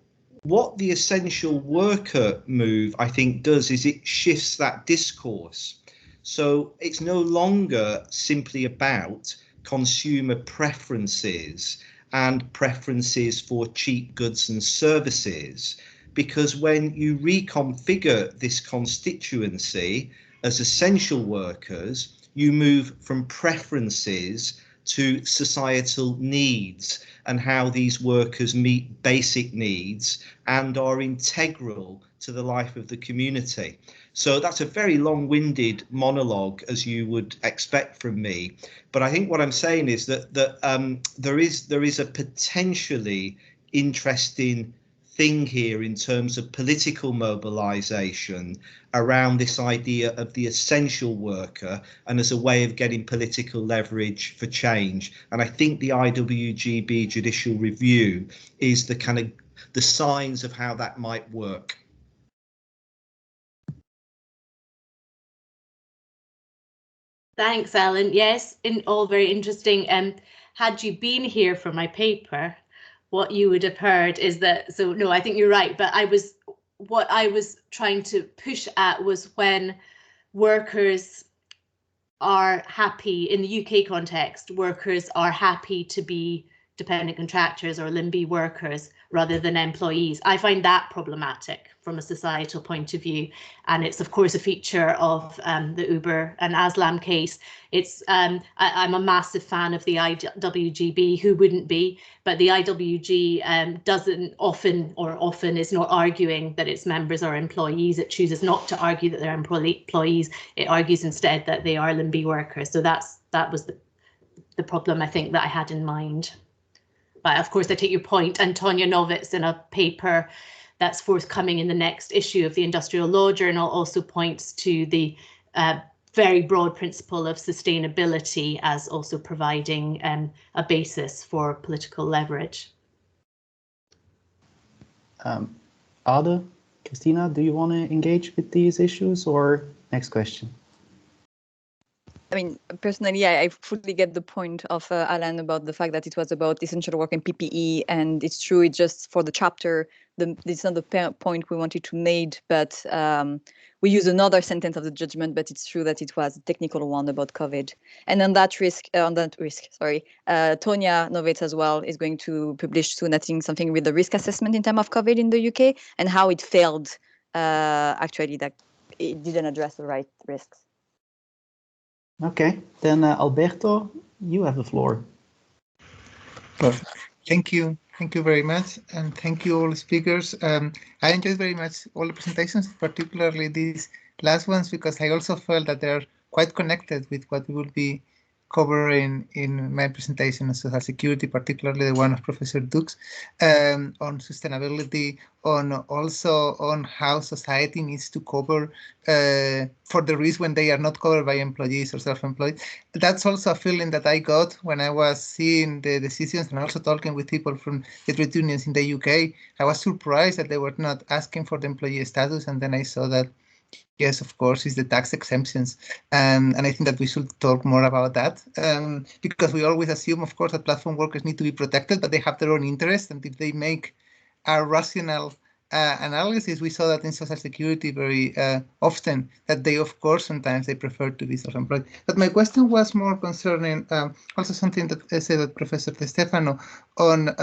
what the essential worker move, I think, does is it shifts that discourse. So it's no longer simply about consumer preferences and preferences for cheap goods and services, because when you reconfigure this constituency as essential workers, you move from preferences to societal needs and how these workers meet basic needs and are integral to the life of the community. So that's a very long-winded monologue, as you would expect from me. But I think what I'm saying is that there is a potentially interesting thing here in terms of political mobilization around this idea of the essential worker and as a way of getting political leverage for change. And I think the IWGB judicial review is the kind of the signs of how that might work. Thanks, Ellen. Yes, all very interesting. Had you been here for my paper, what you would have heard is that, so no, I think you're right, but what I was trying to push at was when workers are happy, in the UK context, workers are happy to be dependent contractors or limby workers rather than employees. I find that problematic from a societal point of view, and it's of course a feature of the Uber and Aslam case. It's I'm a massive fan of the IWGB, who wouldn't be, but the IWG doesn't often is not arguing that its members are employees. It chooses not to argue that they're employees. It argues instead that they are limby workers. So that was the problem I think that I had in mind. But of course, I take your point. And Tonya Novitz, in a paper that's forthcoming in the next issue of the Industrial Law Journal, also points to the very broad principle of sustainability as also providing a basis for political leverage. Aude, Cristina, do you want to engage with these issues, or next question? I mean, personally, I fully get the point of Alan about the fact that it was about essential work and PPE, and it's true. It's just for the chapter, it's not the point we wanted to make, but we use another sentence of the judgment. But it's true that it was a technical one about COVID, and on that risk, Tonya Novitz as well is going to publish soon, I think, something with the risk assessment in terms of COVID in the UK and how it failed. Actually, that it didn't address the right risks. Okay, then Alberto, you have the floor. Well, thank you very much, and thank you all speakers. I enjoyed very much all the presentations, particularly these last ones, because I also felt that they're quite connected with what we will be covering in my presentation on social security, particularly the one of Professor Dukes, on sustainability, also on how society needs to cover for the risk when they are not covered by employees or self-employed. That's also a feeling that I got when I was seeing the decisions and also talking with people from the trade unions in the UK. I was surprised that they were not asking for the employee status, and then I saw that yes, of course, it's the tax exemptions. And I think that we should talk more about that because we always assume, of course, that platform workers need to be protected, but they have their own interests. And if they make a rational analysis, we saw that in Social Security very often, that they, of course, sometimes they prefer to be self-employed. But my question was more concerning also something that said Professor De Stefano on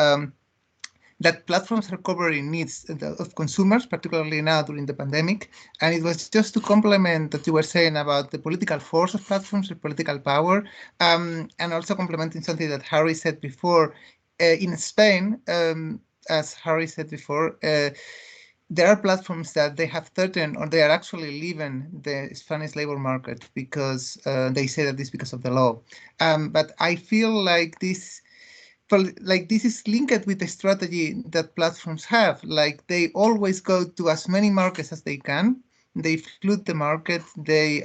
that platforms are covering needs of consumers, particularly now during the pandemic. And it was just to complement what you were saying about the political force of platforms, the political power, and also complementing something that Harry said before. In Spain, as Harry said before, there are platforms that they have threatened or they are actually leaving the Spanish labor market because they say that this is because of the law. But I feel like this is linked with the strategy that platforms have. Like they always go to as many markets as they can. They flood the market. They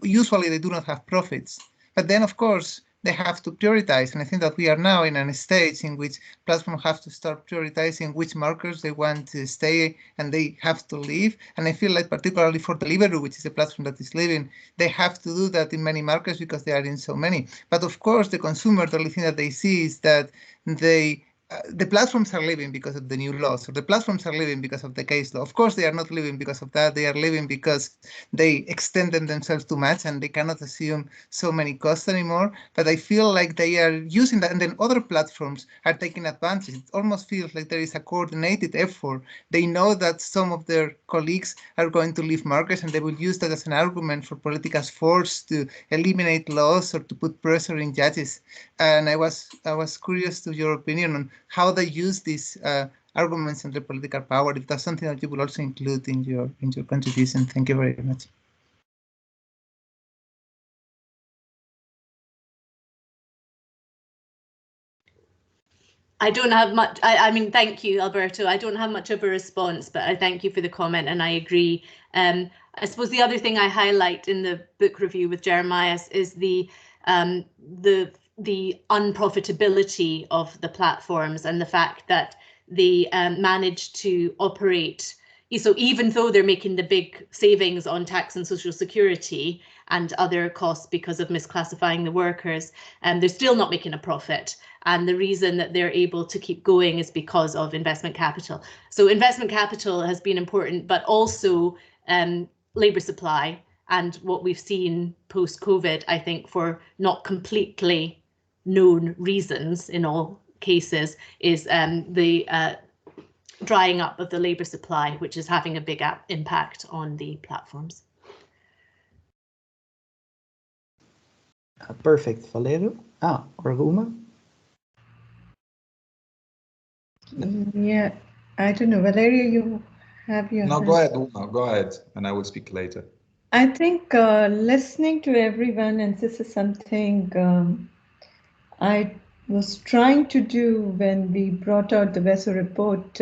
usually they do not have profits. But then, of course, they have to prioritize. And I think that we are now in a stage in which platforms have to start prioritizing which markets they want to stay and they have to leave. And I feel like particularly for Deliveroo, which is a platform that is leaving, they have to do that in many markets because they are in so many. But of course, the consumer, the only thing that they see is that the platforms are leaving because of the new laws, or the platforms are leaving because of the case law. Of course, they are not leaving because of that. They are leaving because they extended themselves too much and they cannot assume so many costs anymore. But I feel like they are using that, and then other platforms are taking advantage. It almost feels like there is a coordinated effort. They know that some of their colleagues are going to leave markets, and they will use that as an argument for political force to eliminate laws or to put pressure in judges. And I was curious to your opinion on how they use these arguments and the political power. If that's something that you will also include in your contribution. Thank you very much. I don't have much. I mean, thank you, Alberto. I don't have much of a response, but I thank you for the comment, and I agree. I suppose the other thing I highlight in the book review with Jeremias is the unprofitability of the platforms and the fact that they manage to operate. So even though they're making the big savings on tax and social security and other costs because of misclassifying the workers, they're still not making a profit. And the reason that they're able to keep going is because of investment capital. So investment capital has been important, but also labour supply. And what we've seen post-COVID, I think, for not completely known reasons in all cases, is the drying up of the labour supply, which is having a big impact on the platforms. Perfect, Valerio. Or Ruma? Yeah, I don't know. Valerio, you have your hand. Go ahead, Uma. Go ahead, and I will speak later. I think listening to everyone, and this is something I was trying to do when we brought out the WESO report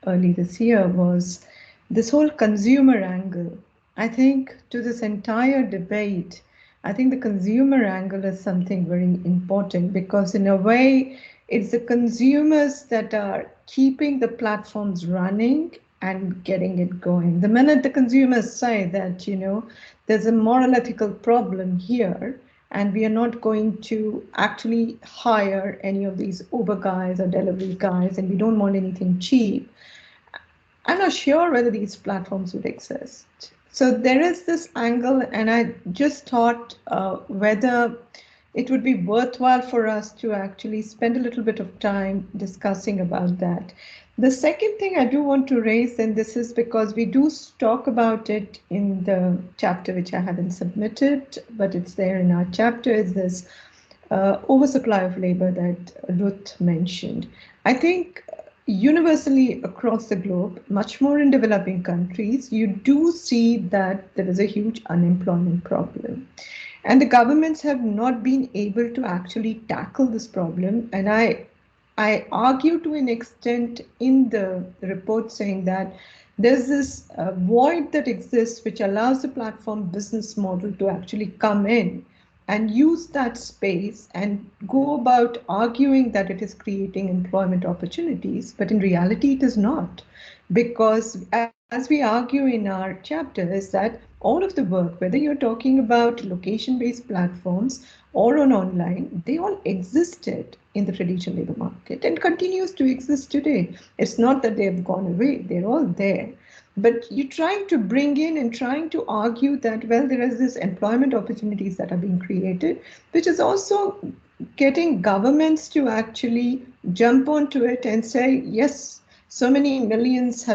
early this year, was this whole consumer angle. I think to this entire debate, I think the consumer angle is something very important, because in a way, it's the consumers that are keeping the platforms running and getting it going. The minute the consumers say that, you know, there's a moral ethical problem here, and we are not going to actually hire any of these Uber guys or delivery guys, and we don't want anything cheap, I'm not sure whether these platforms would exist. So there is this angle, and I just thought whether it would be worthwhile for us to actually spend a little bit of time discussing about that. The second thing I do want to raise, and this is because we do talk about it in the chapter which I haven't submitted, but it's there in our chapter, is this oversupply of labor that Ruth mentioned. I think universally across the globe, much more in developing countries, you do see that there is a huge unemployment problem. And the governments have not been able to actually tackle this problem. And I argue to an extent in the report saying that there's this void that exists which allows the platform business model to actually come in and use that space and go about arguing that it is creating employment opportunities. But in reality, it is not. Because as as we argue in our chapter, is that all of the work, whether you're talking about location-based platforms or on online, they all existed in the traditional labor market and continues to exist today. It's not that they've gone away, they're all there. But you're trying to bring in and trying to argue that, well, there is this employment opportunities that are being created, which is also getting governments to actually jump onto it and say, yes, so many millions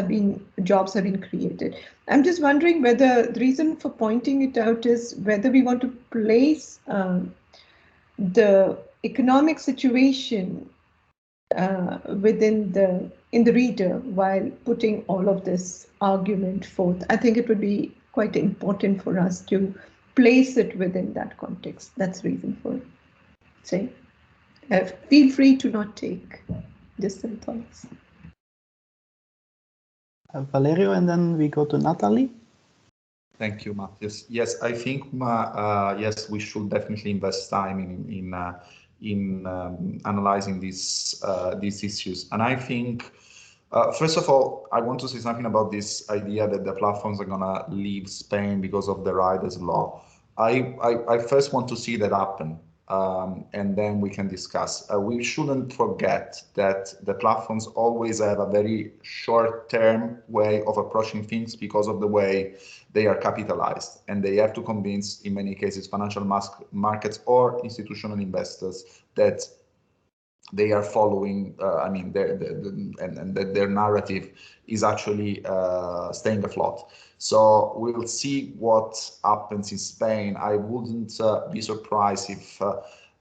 jobs have been created. I'm just wondering whether the reason for pointing it out is whether we want to place the economic situation in the reader while putting all of this argument forth. I think it would be quite important for us to place it within that context. That's the reason for saying. Feel free to not take distant thoughts. Valerio, and then we go to Natalie. Thank you, Mathias. Yes, I think yes, we should definitely invest time in analyzing these issues. And I think, first of all, I want to say something about this idea that the platforms are gonna leave Spain because of the riders' law. I first want to see that happen. And then we can discuss. We shouldn't forget that the platforms always have a very short-term way of approaching things because of the way they are capitalized, and they have to convince, in many cases, financial markets or institutional investors that they are following. I mean, and that their narrative is actually staying afloat. So we'll see what happens in Spain. I wouldn't be surprised if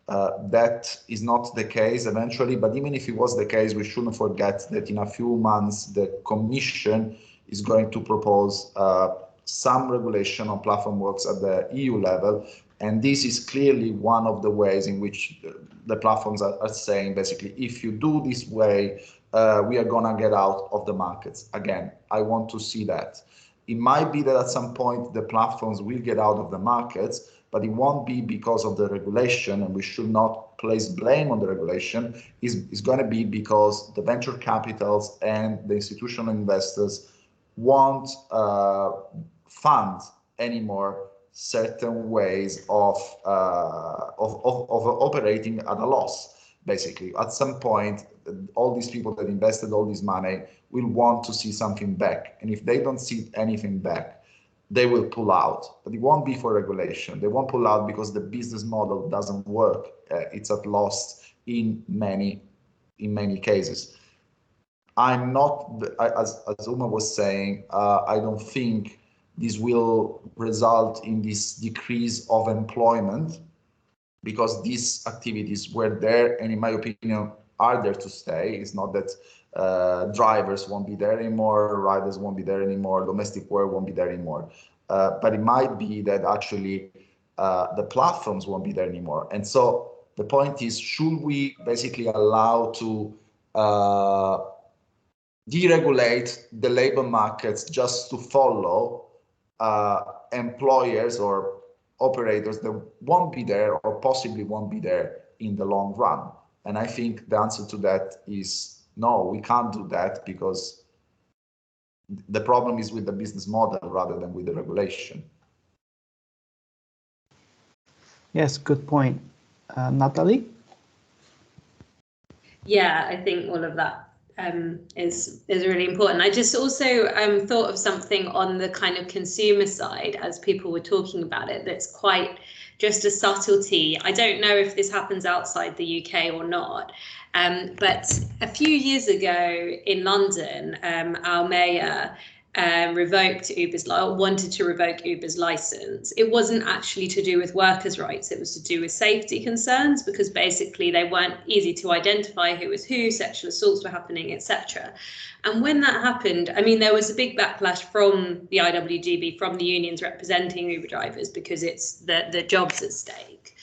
that is not the case eventually, but even if it was the case, we shouldn't forget that in a few months, the Commission is going to propose some regulation on platform works at the EU level. And this is clearly one of the ways in which the platforms are saying, basically, if you do this way, we are gonna get out of the markets. Again, I want to see that. It might be that at some point the platforms will get out of the markets, but it won't be because of the regulation, and we should not place blame on the regulation. It's going to be because the venture capitals and the institutional investors won't fund anymore certain ways of operating at a loss. Basically, at some point, all these people that invested all this money will want to see something back. And if they don't see anything back, they will pull out. But it won't be for regulation. They won't pull out because the business model doesn't work. It's at loss in many cases. I'm not, as Uma was saying, I don't think this will result in this decrease of employment, because these activities were there, and in my opinion, are there to stay. It's not that drivers won't be there anymore, riders won't be there anymore, domestic work won't be there anymore. But it might be that actually the platforms won't be there anymore. And so the point is, should we basically allow to deregulate the labor markets just to follow employers or operators that won't be there or possibly won't be there in the long run? And I think the answer to that is no, we can't do that, because the problem is with the business model rather than with the regulation. Yes, good point. Natalie? Yeah, I think all of that is really important. I just also thought of something on the kind of consumer side as people were talking about it that's quite just a subtlety. I don't know if this happens outside the UK or not, but a few years ago in London, our mayor wanted to revoke Uber's license. It wasn't actually to do with workers' rights, it was to do with safety concerns, because basically they weren't easy to identify who was who, sexual assaults were happening, etc. And when that happened, I mean, there was a big backlash from the IWGB, from the unions representing Uber drivers, because it's the jobs at stake.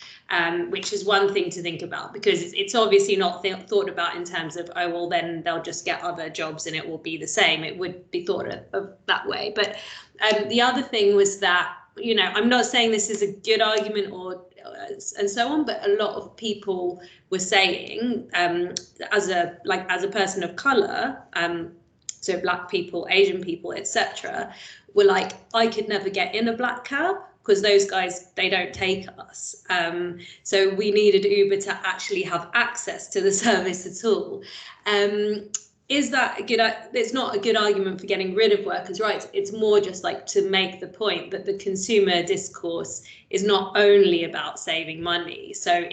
Which is one thing to think about, because it's obviously not thought about in terms of, oh, well, then they'll just get other jobs and it will be the same. It would be thought of that way. But the other thing was that, you know, I'm not saying this is a good argument and so on, but a lot of people were saying, as a person of color, so Black people, Asian people, etc., were like, I could never get in a black cab because those guys, they don't take us. So we needed Uber to actually have access to the service at all. Is that a good? It's not a good argument for getting rid of workers' rights. It's more just like to make the point that the consumer discourse is not only about saving money. So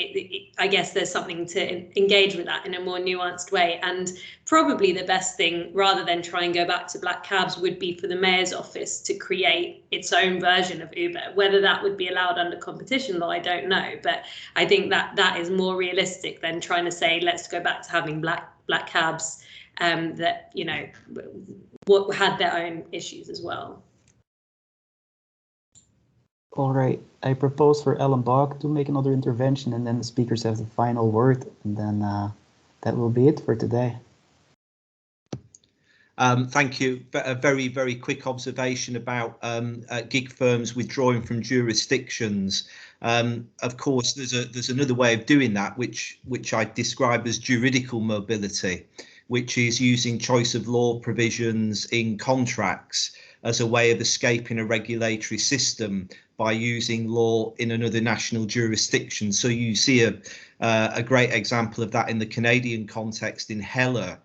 I guess there's something to engage with that in a more nuanced way. And probably the best thing, rather than try and go back to black cabs, would be for the mayor's office to create its own version of Uber. Whether that would be allowed under competition law, I don't know. But I think that is more realistic than trying to say, let's go back to having black cabs that, you know, what had their own issues as well. All right, I propose for Ellen Bach to make another intervention, and then the speakers have the final word, and then that will be it for today. Thank you. A very, very quick observation about gig firms withdrawing from jurisdictions. Of course, there's another way of doing that, which I describe as juridical mobility, which is using choice of law provisions in contracts as a way of escaping a regulatory system by using law in another national jurisdiction. So you see a great example of that in the Canadian context in Heller,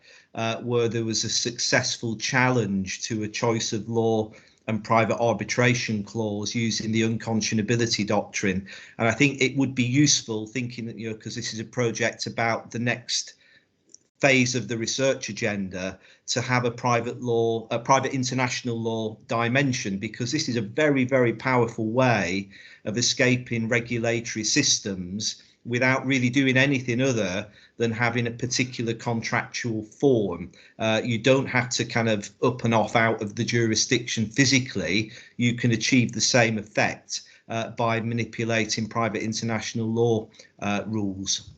where there was a successful challenge to a choice of law and private arbitration clause using the unconscionability doctrine. And I think it would be useful, thinking that, you know, because this is a project about the next phase of the research agenda, to have a private international law dimension, because this is a very, very powerful way of escaping regulatory systems without really doing anything other than having a particular contractual form. You don't have to kind of up and off out of the jurisdiction physically. You can achieve the same effect by manipulating private international law rules.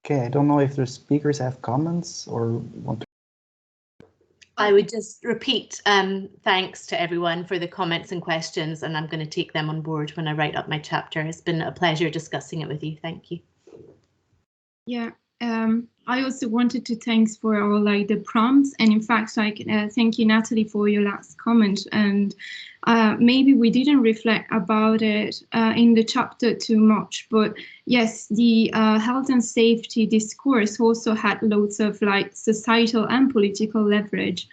Okay, I don't know if the speakers have comments or want to. I would just repeat thanks to everyone for the comments and questions, and I'm going to take them on board when I write up my chapter. It's been a pleasure discussing it with you. Thank you. Yeah, I also wanted to thanks for all like the prompts, and in fact, like thank you, Natalie, for your last comment. And maybe we didn't reflect about it in the chapter too much, but yes, the health and safety discourse also had loads of like societal and political leverage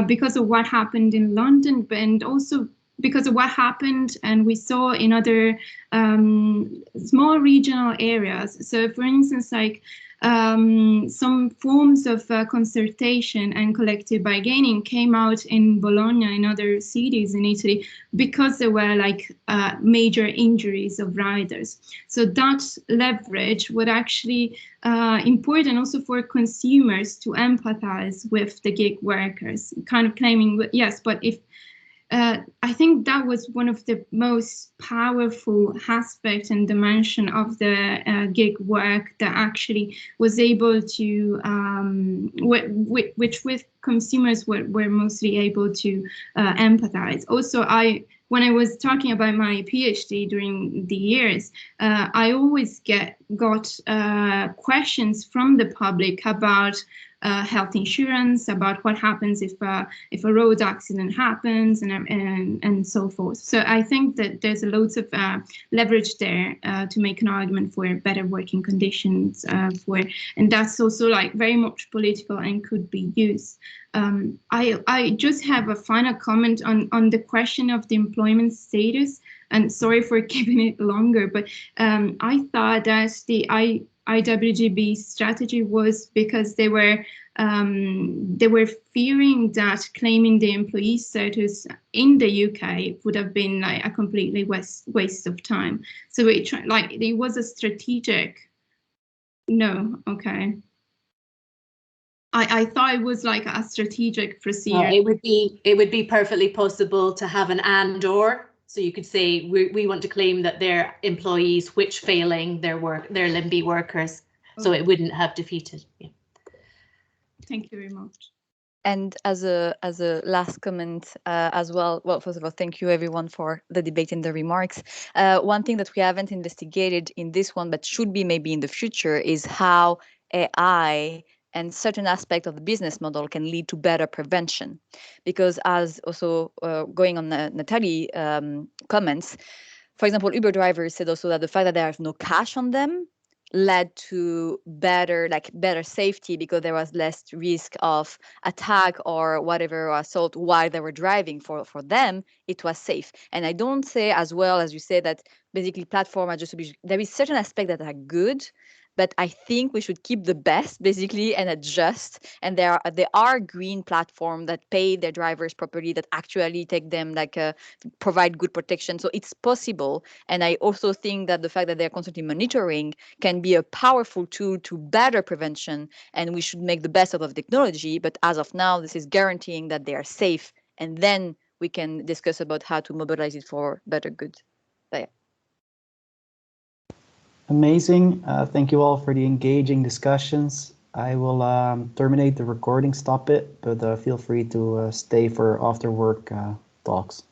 because of what happened in London, and also because of what happened and we saw in other small regional areas. So for instance, like some forms of consultation and collective bargaining came out in Bologna and other cities in Italy because there were like major injuries of riders. So that leverage would actually important also for consumers to empathize with the gig workers, kind of claiming, yes, but if I think that was one of the most powerful aspects and dimension of the gig work that actually was able to, which with consumers were mostly able to empathize. Also, when I was talking about my PhD during the years, I always got questions from the public about health insurance, about what happens if a road accident happens, and so forth. So I think that there's loads of leverage there to make an argument for better working conditions and that's also like very much political and could be used. I just have a final comment on the question of the employment status, and sorry for keeping it longer, but I thought that the IWGB strategy was because they were fearing that claiming the employee status in the UK would have been like a completely waste of time. So it was a strategic. No, okay. I thought it was like a strategic procedure. It would be perfectly possible to have an and/or. So you could say we want to claim that they're employees which failing their LIMBY workers. Okay. So it wouldn't have defeated. Yeah. Thank you very much. And as a last comment as well, first of all, thank you everyone for the debate and the remarks. One thing that we haven't investigated in this one, but should be maybe in the future, is how AI and certain aspect of the business model can lead to better prevention. Because as also going on Natalie comments, for example, Uber drivers said also that the fact that they have no cash on them led to better safety, because there was less risk of attack or whatever, or assault while they were driving. For them, it was safe. And I don't say, as well as you say, that basically platform adjustability, there is certain aspects that are good, but I think we should keep the best basically and adjust. And there are green platforms that pay their drivers properly, that actually take them provide good protection. So it's possible. And I also think that the fact that they're constantly monitoring can be a powerful tool to better prevention. And we should make the best out of technology. But as of now, this is guaranteeing that they are safe. And then we can discuss about how to mobilize it for better good. So, yeah. Amazing. Thank you all for the engaging discussions. I will terminate the recording, stop it, but feel free to stay for after work talks.